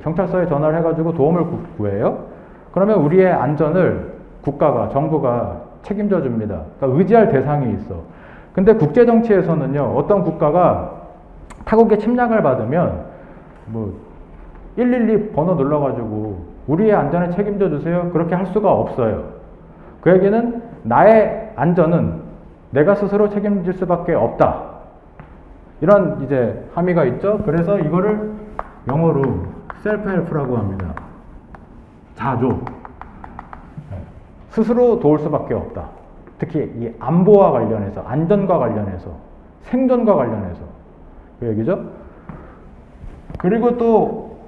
경찰서에 전화를 해가지고 도움을 구해요. 그러면 우리의 안전을 국가가, 정부가 책임져 줍니다. 그러니까 의지할 대상이 있어. 근데 국제 정치에서는요, 어떤 국가가 타국의 침략을 받으면 뭐 112 번호 눌러가지고 우리의 안전을 책임져 주세요. 그렇게 할 수가 없어요. 그 얘기는 나의 안전은 내가 스스로 책임질 수밖에 없다. 이런 이제 함의가 있죠. 그래서 이거를 영어로 셀프-헬프라고 합니다. 자조. 스스로 도울 수밖에 없다. 특히 이 안보와 관련해서, 안전과 관련해서, 생존과 관련해서 그 얘기죠. 그리고 또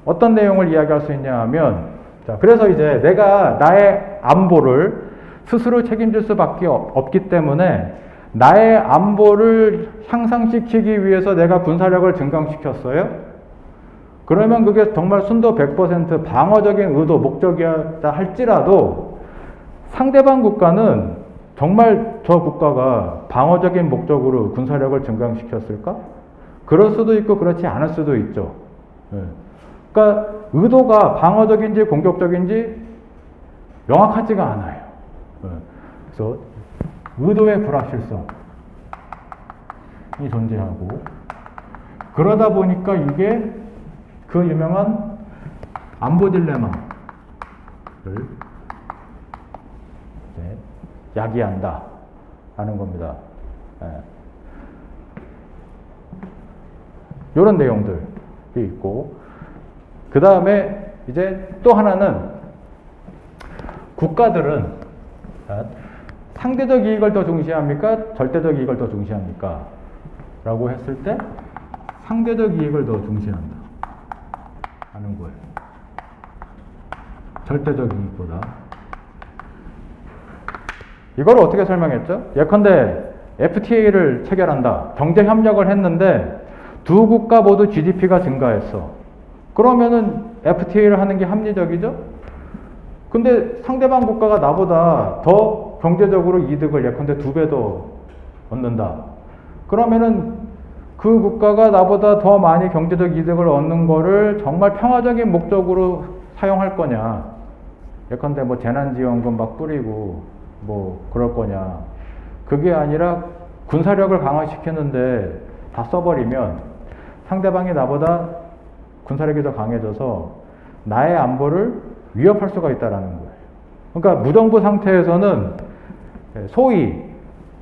어떤 내용을 이야기할 수 있냐 하면, 자, 그래서 이제 내가 나의 안보를 스스로 책임질 수밖에 없기 때문에 나의 안보를 향상시키기 위해서 내가 군사력을 증강시켰어요. 그러면 그게 정말 순도 100% 방어적인 의도, 목적이었다 할지라도 상대방 국가는 정말 저 국가가 방어적인 목적으로 군사력을 증강시켰을까? 그럴 수도 있고 그렇지 않을 수도 있죠. 그러니까 의도가 방어적인지 공격적인지 명확하지가 않아요. 그래서 의도의 불확실성이 존재하고, 그러다 보니까 이게 그 유명한 안보 딜레마를 야기한다 라는 겁니다. 이런 내용들이 있고, 그 다음에 이제 또 하나는 국가들은 상대적 이익을 더 중시합니까? 절대적 이익을 더 중시합니까? 라고 했을 때 상대적 이익을 더 중시한다 하는 거예요. 절대적 이익보다. 이걸 어떻게 설명했죠? 예컨대 FTA를 체결한다. 경제 협력을 했는데 두 국가 모두 GDP가 증가했어. 그러면은 FTA를 하는 게 합리적이죠? 근데 상대방 국가가 나보다 더 경제적으로 이득을 예컨대 2배 더 얻는다. 그러면은 그 국가가 나보다 더 많이 경제적 이득을 얻는 거를 정말 평화적인 목적으로 사용할 거냐. 예컨대 뭐 재난지원금 막 뿌리고 뭐 그럴 거냐. 그게 아니라 군사력을 강화시키는데 다 써버리면 상대방이 나보다 군사력이 더 강해져서 나의 안보를 위협할 수가 있다라는 거예요. 그러니까 무정부 상태에서는 소위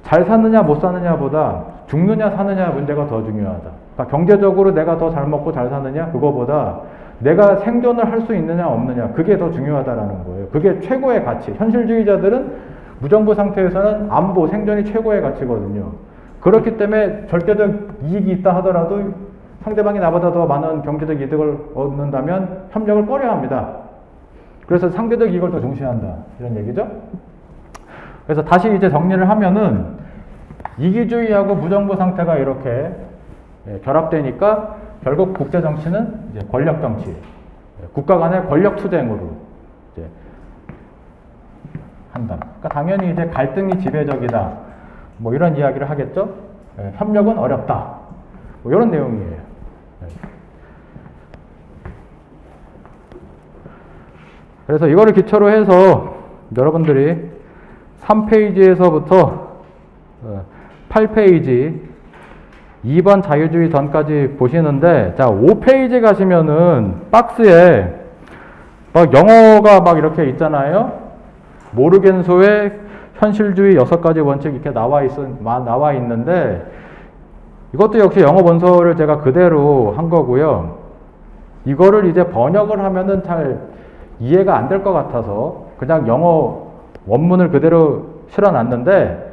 잘 사느냐 못 사느냐보다 죽느냐 사느냐 문제가 더 중요하다. 그러니까 경제적으로 내가 더 잘 먹고 잘 사느냐 그거보다 내가 생존을 할 수 있느냐 없느냐 그게 더 중요하다라는 거예요. 그게 최고의 가치. 현실주의자들은 무정부 상태에서는 안보, 생존이 최고의 가치거든요. 그렇기 때문에 절대적 이익이 있다 하더라도 상대방이 나보다 더 많은 경제적 이득을 얻는다면 협력을 꺼려 합니다. 그래서 상대적 이익을 더 중시한다. 이런 얘기죠. 그래서 다시 이제 정리를 하면은 이기주의하고 무정부 상태가 이렇게 결합되니까 결국 국제 정치는 이제 권력 정치, 국가 간의 권력 투쟁으로 이제 한다. 그러니까 당연히 이제 갈등이 지배적이다. 뭐 이런 이야기를 하겠죠. 협력은 어렵다. 뭐 이런 내용이에요. 그래서 이거를 기초로 해서 여러분들이 3페이지에서부터 8페이지 2번 자유주의 전까지 보시는데, 자, 5페이지 가시면은 박스에 막 영어가 막 이렇게 있잖아요. 모르겐소의 현실주의 6가지 원칙 이렇게 나와 있는데, 이것도 역시 영어 원서를 제가 그대로 한 거고요. 이거를 이제 번역을 하면은 잘 이해가 안 될 것 같아서 그냥 영어 원문을 그대로 실어놨는데,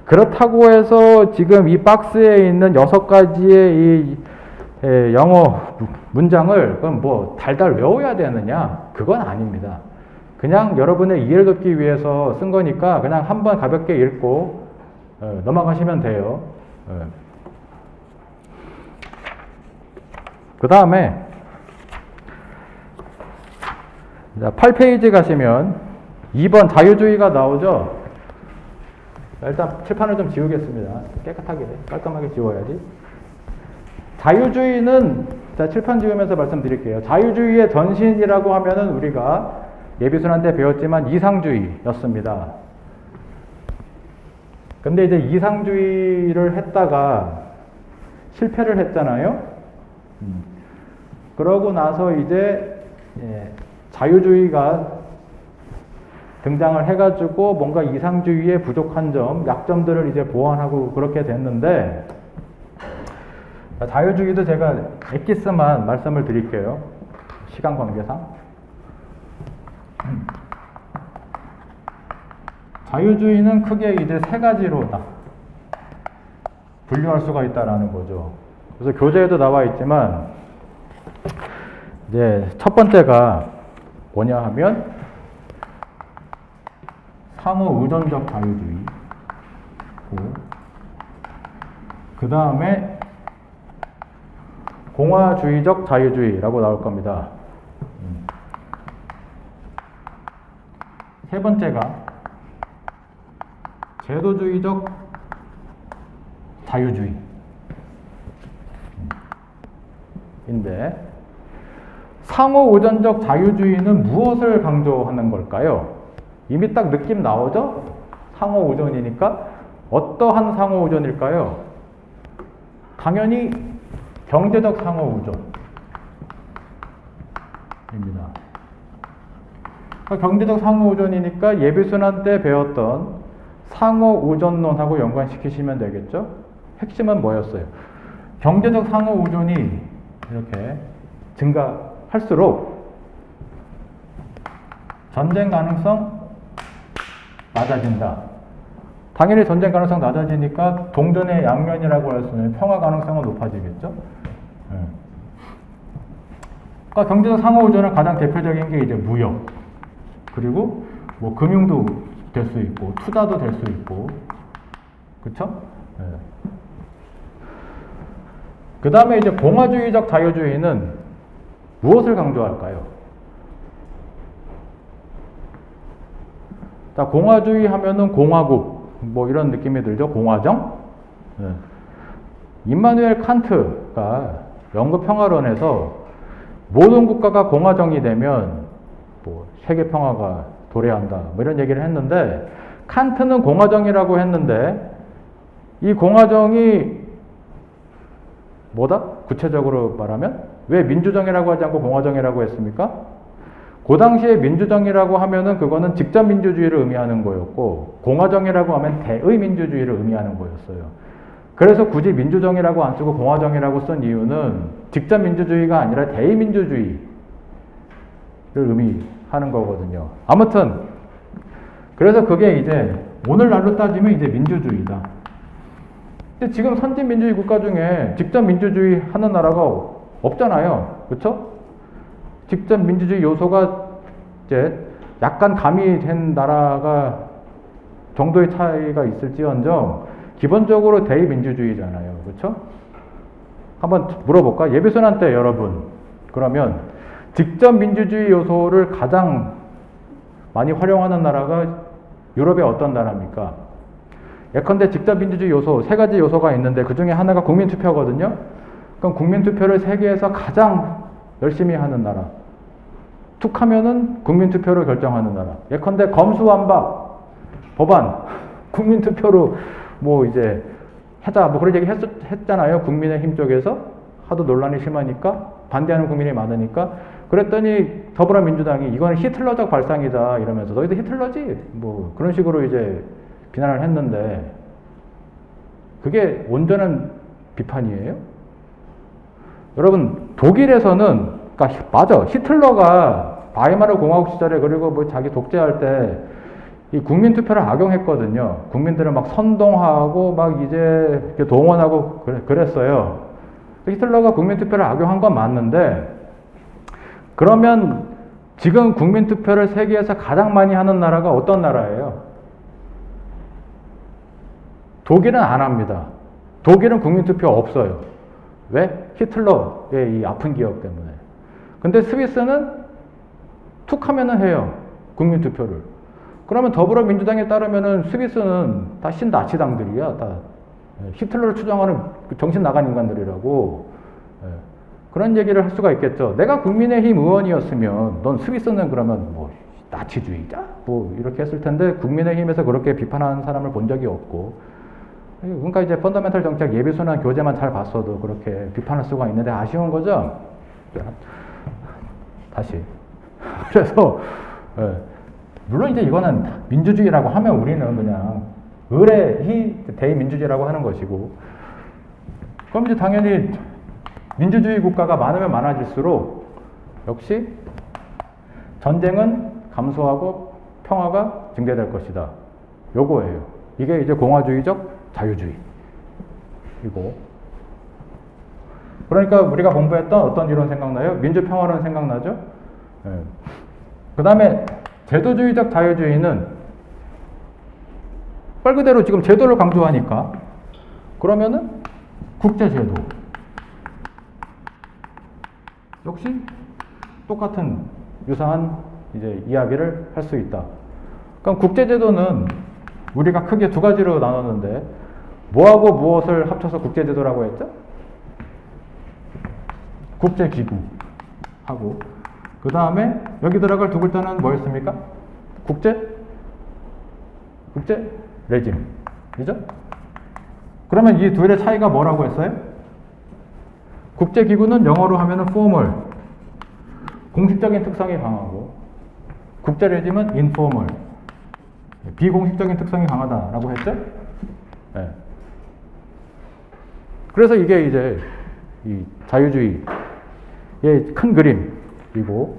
그렇다고 해서 지금 이 박스에 있는 6가지의 이 영어 문장을 그럼 뭐 달달 외워야 되느냐? 그건 아닙니다. 그냥 여러분의 이해를 돕기 위해서 쓴 거니까 그냥 한번 가볍게 읽고 넘어가시면 돼요. 그 다음에 8페이지 가시면 2번 자유주의가 나오죠. 일단 칠판을 좀 지우겠습니다. 깨끗하게 깔끔하게 지워야지. 자유주의는, 자, 칠판 지우면서 말씀드릴게요. 자유주의의 전신이라고 하면은 우리가 예비순환 때 배웠지만 이상주의였습니다. 근데 이제 이상주의를 했다가 실패를 했잖아요. 그러고 나서 이제 자유주의가 등장을 해가지고 뭔가 이상주의의 부족한 점, 약점들을 이제 보완하고 그렇게 됐는데, 자유주의도 제가 엑기스만 말씀을 드릴게요. 시간 관계상. 자유주의는 크게 이제 3가지로 분류할 수가 있다라는 거죠. 그래서 교재에도 나와 있지만, 이제 첫 번째가 뭐냐 하면, 상호 의존적 자유주의, 그 다음에 공화주의적 자유주의라고 나올 겁니다. 세 번째가 제도주의적 자유주의인데, 상호 의존적 자유주의는 무엇을 강조하는 걸까요? 이미 딱 느낌 나오죠? 상호 의존이니까 어떠한 상호 의존일까요? 당연히 경제적 상호 의존입니다. 경제적 상호 의존이니까 예비순환 때 배웠던 상호 의존론하고 연관시키시면 되겠죠? 핵심은 뭐였어요? 경제적 상호 의존이 이렇게 증가할수록 전쟁 가능성 낮아진다. 당연히 전쟁 가능성 낮아지니까 동전의 양면이라고 할 수 있는 평화 가능성은 높아지겠죠. 그러니까 경제적 상호 의존은 가장 대표적인 게 이제 무역, 그리고 뭐 금융도 될 수 있고 투자도 될 수 있고, 그렇죠? 그 다음에 이제 공화주의적 자유주의는 무엇을 강조할까요? 자, 공화주의 하면은 공화국, 뭐 이런 느낌이 들죠? 공화정? 네. 임마누엘 칸트가 영국평화론에서 모든 국가가 공화정이 되면 뭐 세계 평화가 도래한다, 뭐 이런 얘기를 했는데, 칸트는 공화정이라고 했는데, 이 공화정이 뭐다? 구체적으로 말하면 왜 민주정이라고 하지 않고 공화정이라고 했습니까? 그 당시에 민주정이라고 하면은 그거는 직접 민주주의를 의미하는 거였고, 공화정이라고 하면 대의 민주주의를 의미하는 거였어요. 그래서 굳이 민주정이라고 안 쓰고 공화정이라고 쓴 이유는 직접 민주주의가 아니라 대의 민주주의를 의미하는 거거든요. 아무튼 그래서 그게 이제 오늘날로 따지면 이제 민주주의다. 근데 지금 선진 민주주의 국가 중에 직접 민주주의 하는 나라가 없잖아요. 그렇죠? 직접 민주주의 요소가 이제 약간 가미된 나라가 정도의 차이가 있을지언정 기본적으로 대의민주주의잖아요. 그렇죠? 한번 물어볼까? 예비순환 때 여러분, 그러면 직접 민주주의 요소를 가장 많이 활용하는 나라가 유럽의 어떤 나라입니까? 예컨대 직접 민주주의 요소, 세 가지 요소가 있는데 그 중에 하나가 국민투표거든요. 그럼 국민투표를 세계에서 가장 열심히 하는 나라. 툭 하면은 국민투표로 결정하는 나라. 예컨대 검수완박, 법안, 국민투표로 뭐 이제 하자, 뭐 그런 얘기 했잖아요. 국민의힘 쪽에서. 하도 논란이 심하니까, 반대하는 국민이 많으니까. 그랬더니 더불어민주당이 이거는 히틀러적 발상이다 이러면서 너희도 히틀러지? 뭐 그런 식으로 이제 비난을 했는데, 그게 온전한 비판이에요? 여러분, 독일에서는, 그러니까 맞아, 히틀러가 바이마르 공화국 시절에 그리고 뭐 자기 독재할 때 이 국민투표를 악용했거든요. 국민들을 막 선동하고 막 이제 동원하고 그랬어요. 히틀러가 국민투표를 악용한 건 맞는데, 그러면 지금 국민투표를 세계에서 가장 많이 하는 나라가 어떤 나라예요? 독일은 안 합니다. 독일은 국민투표 없어요. 왜? 히틀러의 이 아픈 기억 때문에. 근데 스위스는 툭 하면은 해요. 국민투표를. 그러면 더불어민주당에 따르면은 스위스는 다 신나치당들이야. 다 히틀러를 추종하는 정신 나간 인간들이라고. 그런 얘기를 할 수가 있겠죠. 내가 국민의힘 의원이었으면 넌 스위스는 그러면 뭐 나치주의자? 뭐 이렇게 했을 텐데, 국민의힘에서 그렇게 비판하는 사람을 본 적이 없고, 그러니까 이제 펀더멘털 정책 예비순환 교재만 잘 봤어도 그렇게 비판할 수가 있는데 아쉬운 거죠. 다시. 그래서 물론 이제 이거는 민주주의라고 하면 우리는 그냥 의례히 대의민주주의라고 하는 것이고, 그럼 이제 당연히 민주주의 국가가 많으면 많아질수록 역시 전쟁은 감소하고 평화가 증대될 것이다. 요거예요. 이게 이제 공화주의적 자유주의이고, 그러니까 우리가 공부했던 어떤 이론 생각나요? 민주평화론 생각나죠? 그 다음에 제도주의적 자유주의는 말 그대로 지금 제도를 강조하니까, 그러면은 국제제도 역시 똑같은 유사한 이제 이야기를 할 수 있다. 그럼 국제제도는 우리가 크게 두 가지로 나눴는데, 뭐하고 무엇을 합쳐서 국제제도라고 했죠? 국제기구하고, 그 다음에 여기 들어갈 두 글자는 뭐였습니까? 국제 레짐. 그죠? 그러면 이 둘의 차이가 뭐라고 했어요? 국제기구는 영어로 하면은 formal, 공식적인 특성이 강하고, 국제 레짐은 informal, 비공식적인 특성이 강하다라고 했죠? 네. 그래서 이게 이제 이 자유주의의 큰 그림이고,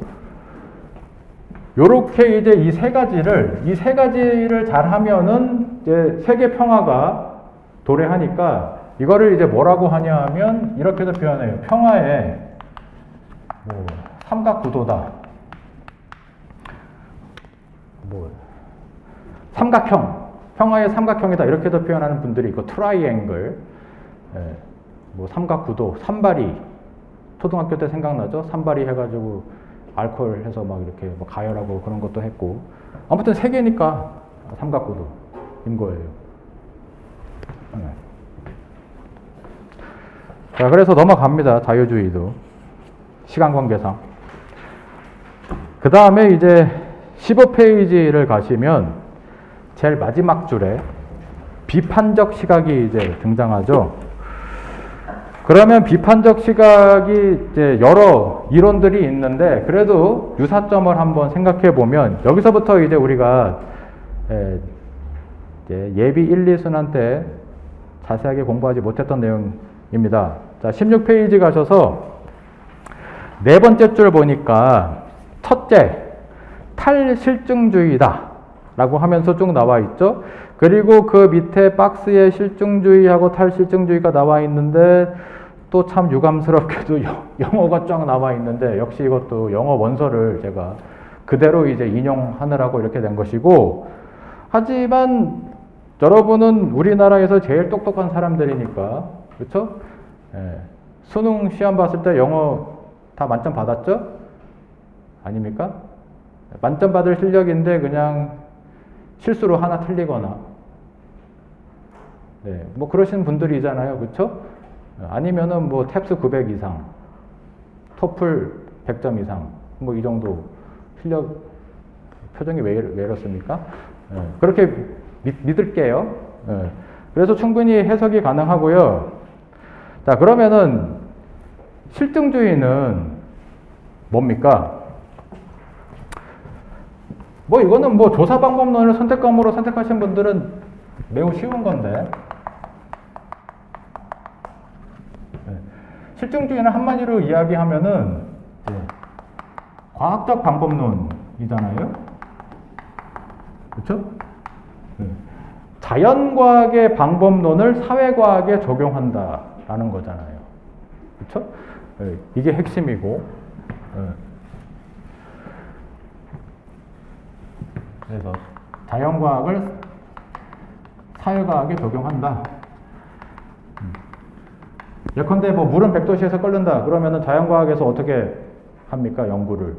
요렇게 이제 이 세 가지를 잘 하면은 이제 세계 평화가 도래하니까, 이거를 이제 뭐라고 하냐 하면 이렇게도 표현해요. 평화의 뭐 삼각구도다. 뭐 삼각형, 평화의 삼각형이다. 이렇게도 표현하는 분들이 있고, 트라이앵글, 뭐 삼각구도, 산발이, 초등학교 때 생각나죠? 산발이 해가지고 알코올 해서 막 이렇게 뭐 가열하고 그런 것도 했고, 아무튼 세계니까 삼각구도인 거예요. 네. 자, 그래서 넘어갑니다. 자유주의도. 시간 관계상. 그 다음에 이제 15페이지를 가시면 제일 마지막 줄에 비판적 시각이 이제 등장하죠. 그러면 비판적 시각이 이제 여러 이론들이 있는데 그래도 유사점을 한번 생각해 보면 여기서부터 이제 우리가 이제 예비 1, 2순환 때 자세하게 공부하지 못했던 내용입니다. 자, 16페이지 가셔서 네 번째 줄 보니까 첫째, 탈실증주의다 라고 하면서 쭉 나와 있죠. 그리고 그 밑에 박스에 실증주의하고 탈실증주의가 나와 있는데 또 참 유감스럽게도 영어가 쫙 나와 있는데 역시 이것도 영어 원서를 제가 그대로 이제 인용하느라고 이렇게 된 것이고, 하지만 여러분은 우리나라에서 제일 똑똑한 사람들이니까 그렇죠? 예. 수능 시험 봤을 때 영어 다 만점 받았죠? 아닙니까? 만점 받을 실력인데 그냥 실수로 하나 틀리거나, 네, 뭐 그러신 분들이잖아요, 그렇죠? 아니면은 뭐 탭스 900 이상, 토플 100점 이상, 뭐 이 정도 실력. 표정이 왜 이렇습니까? 네, 그렇게 믿을게요. 네, 그래서 충분히 해석이 가능하고요. 자, 그러면은 실증주의는 뭡니까? 뭐 이거는 뭐 조사 방법론을 선택과목으로 선택하신 분들은 매우 쉬운 건데, 네. 실증주의는 한마디로 이야기하면은 과학적 방법론이잖아요. 그렇죠? 네. 자연과학의 방법론을 사회과학에 적용한다라는 거잖아요. 그렇죠? 네. 이게 핵심이고. 네. 그래서 자연과학을 사회과학에 적용한다. 예컨대 뭐 물은 100도씨에서 끓는다. 그러면은 자연과학에서 어떻게 합니까? 연구를.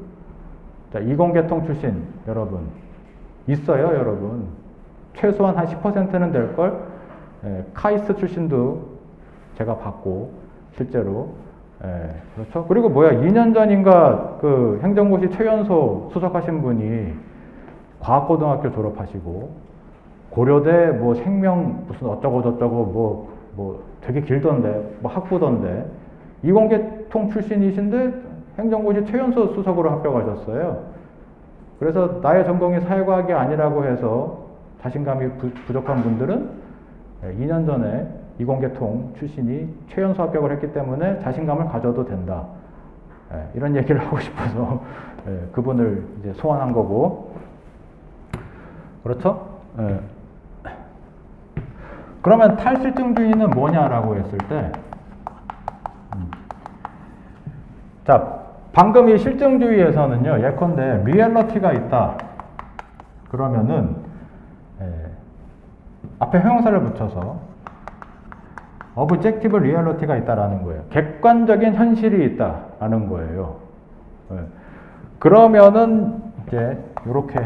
자, 이공계통 출신 여러분 있어요, 여러분. 최소한 한 10%는 될걸. 카이스트 출신도 제가 봤고 실제로. 그렇죠. 그리고 뭐야, 2년 전인가 그 행정고시 최연소 수석하신 분이 과학고등학교 졸업하시고 고려대 뭐 생명 무슨 어쩌고 저쩌고 뭐 되게 길던데 뭐 학부던데 이공계통 출신이신데 행정고시 최연소 수석으로 합격하셨어요. 그래서 나의 전공이 사회과학이 아니라고 해서 자신감이 부족한 분들은 2년 전에 이공계통 출신이 최연소 합격을 했기 때문에 자신감을 가져도 된다. 이런 얘기를 하고 싶어서 그분을 이제 소환한 거고. 그렇죠? 그러면 탈실증주의는 뭐냐라고 했을 때, 자, 방금 이 실증주의에서는요, 예컨대 리얼러티가 있다. 그러면은 앞에 형용사를 붙여서 objective reality가 있다라는 거예요. 객관적인 현실이 있다라는 거예요. 그러면은 이제 이렇게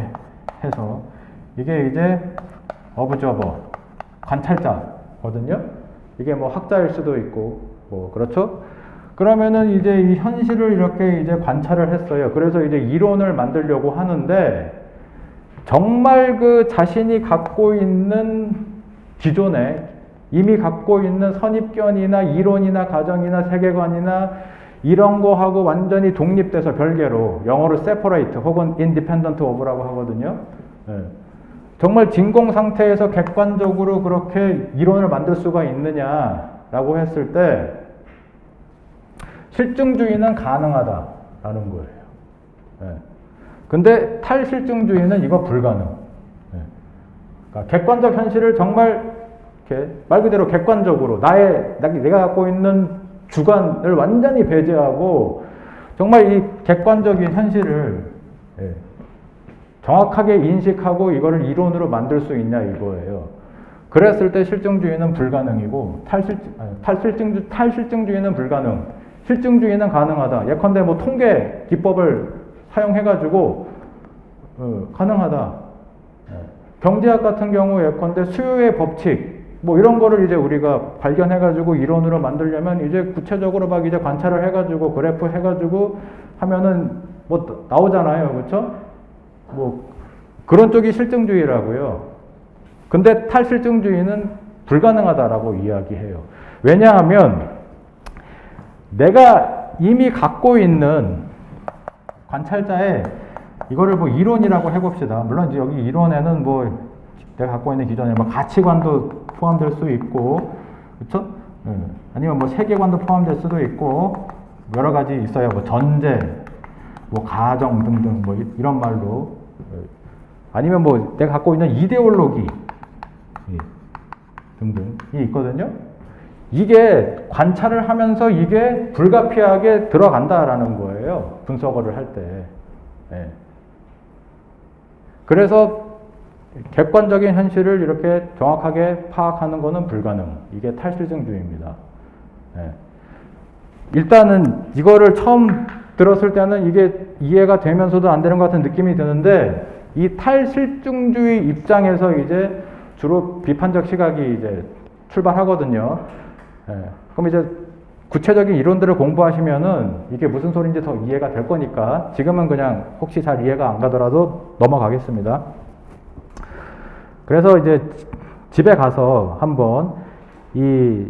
해서 이게 이제 observer, 관찰자거든요. 이게 뭐 학자일 수도 있고 뭐 그렇죠. 그러면은 이제 이 현실을 이렇게 이제 관찰을 했어요. 그래서 이제 이론을 만들려고 하는데 정말 그 자신이 갖고 있는 기존에 이미 갖고 있는 선입견이나 이론이나 가정이나 세계관이나 이런 거하고 완전히 독립돼서 별개로, 영어로 separate 혹은 independent of라고 하거든요. 정말 진공 상태에서 객관적으로 그렇게 이론을 만들 수가 있느냐라고 했을 때 실증주의는 가능하다라는 거예요. 근데 탈실증주의는 이거 불가능. 그러니까 객관적 현실을 정말 이렇게 말 그대로 객관적으로 내가 갖고 있는 주관을 완전히 배제하고 정말 이 객관적인 현실을 정확하게 인식하고 이거를 이론으로 만들 수 있냐 이거예요. 그랬을 때 실증주의는 불가능이고 탈실증주의는 불가능. 실증주의는 가능하다. 예컨대 뭐 통계 기법을 사용해가지고 가능하다. 경제학 같은 경우 예컨대 수요의 법칙 뭐 이런 거를 이제 우리가 발견해가지고 이론으로 만들려면 이제 구체적으로 막 이제 관찰을 해가지고 그래프 해가지고 하면은 뭐 나오잖아요, 그렇죠? 뭐 그런 쪽이 실증주의라고요. 근데 탈실증주의는 불가능하다라고 이야기해요. 왜냐하면 내가 이미 갖고 있는 관찰자의 이거를 뭐 이론이라고 해봅시다. 물론 이제 여기 이론에는 뭐 내가 갖고 있는 기존의 뭐 가치관도 포함될 수 있고, 그렇죠? 아니면 뭐 세계관도 포함될 수도 있고 여러 가지 있어요. 뭐 전제, 뭐 가정 등등 뭐 이런 말로 아니면 뭐 내가 갖고 있는 이데올로기 등등이 있거든요. 이게 관찰을 하면서 이게 불가피하게 들어간다라는 거예요. 분석을 할 때. 네. 그래서 객관적인 현실을 이렇게 정확하게 파악하는 것은 불가능. 이게 탈실증주의입니다. 네. 일단은 이거를 처음 들었을 때는 이게 이해가 되면서도 안 되는 것 같은 느낌이 드는데 이 탈실증주의 입장에서 이제 주로 비판적 시각이 이제 출발하거든요. 네. 그럼 이제 구체적인 이론들을 공부하시면은 이게 무슨 소리인지 더 이해가 될 거니까 지금은 그냥 혹시 잘 이해가 안 가더라도 넘어가겠습니다. 그래서 이제 집에 가서 한번 이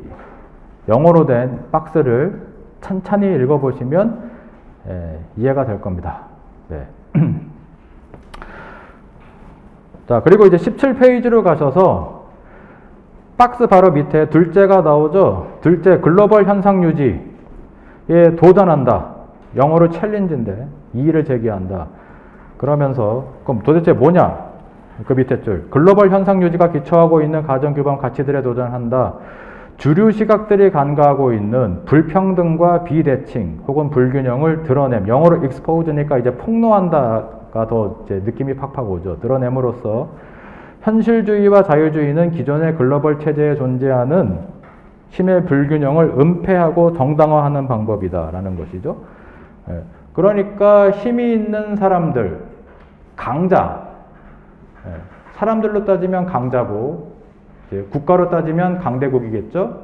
영어로 된 박스를 찬찬히 읽어보시면 이해가 될 겁니다. 네. 자, 그리고 이제 17페이지로 가셔서 박스 바로 밑에 둘째가 나오죠. 둘째, 글로벌 현상 유지에 도전한다. 영어로 챌린지인데 이의를 제기한다. 그러면서 그럼 도대체 뭐냐? 그 밑에 줄. 글로벌 현상 유지가 기초하고 있는 가정 규범 가치들에 도전한다. 주류 시각들이 간과하고 있는 불평등과 비대칭 혹은 불균형을 드러냄. 영어로 expose니까 이제 폭로한다가 더 이제 느낌이 팍팍 오죠. 드러냄으로써 현실주의와 자유주의는 기존의 글로벌 체제에 존재하는 힘의 불균형을 은폐하고 정당화하는 방법이다라는 것이죠. 그러니까 힘이 있는 사람들, 강자, 사람들로 따지면 강자고 국가로 따지면 강대국이겠죠.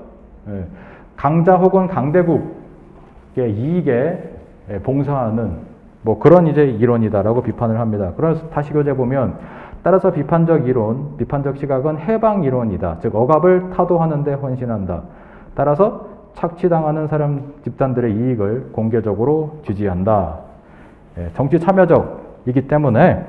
강자 혹은 강대국의 이익에 봉사하는 뭐 그런 이제 이론이다라고 비판을 합니다. 그래서 다시 교재 보면 따라서 비판적 이론, 비판적 시각은 해방 이론이다. 즉 억압을 타도하는 데 헌신한다. 따라서 착취당하는 사람 집단들의 이익을 공개적으로 지지한다. 정치 참여적이기 때문에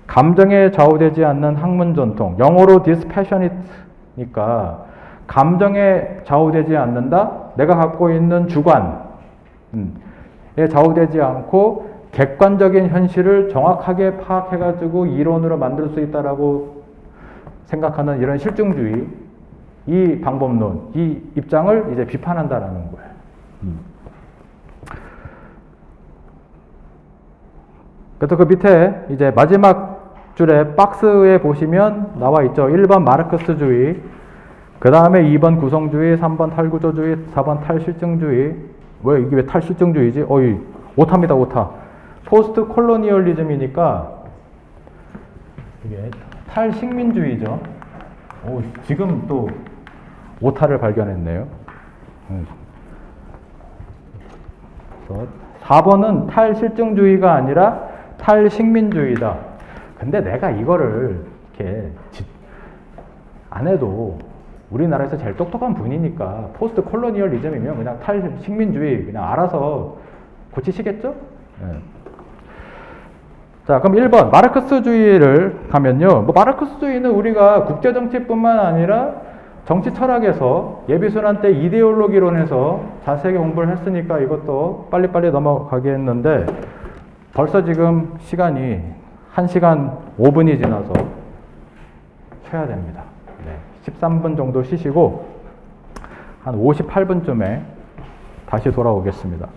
감정에 좌우되지 않는 학문 전통, 영어로 dispassionate니까 감정에 좌우되지 않는다. 내가 갖고 있는 주관에 좌우되지 않고 객관적인 현실을 정확하게 파악해가지고 이론으로 만들 수 있다라고 생각하는 이런 실증주의, 이 방법론, 이 입장을 이제 비판한다라는 거예요. 그래서 그 밑에 이제 마지막 줄에 박스에 보시면 나와 있죠. 1번 마르크스주의, 그 다음에 2번 구성주의, 3번 탈구조주의, 4번 탈실증주의. 왜 이게 왜 탈실증주의지? 어이, 오타입니다, 오타. 포스트 콜로니얼리즘이니까 이게 탈식민주의죠. 오, 지금 또 오타를 발견했네요. 4번은 탈실증주의가 아니라 탈식민주의다. 근데 내가 이거를 이렇게 안 해도 우리나라에서 제일 똑똑한 분이니까 포스트 콜로니얼리즘이면 그냥 탈식민주의 그냥 알아서 고치시겠죠? 네. 자, 그럼 1번 마르크스주의를 가면요. 뭐 마르크스주의는 우리가 국제정치뿐만 아니라 정치 철학에서 예비순환 때 이데올로기론에서 자세하게 공부를 했으니까 이것도 빨리빨리 넘어가겠는데 벌써 지금 시간이 1시간 5분이 지나서 쉬어야 됩니다. 네, 13분 정도 쉬시고 한 58분쯤에 다시 돌아오겠습니다.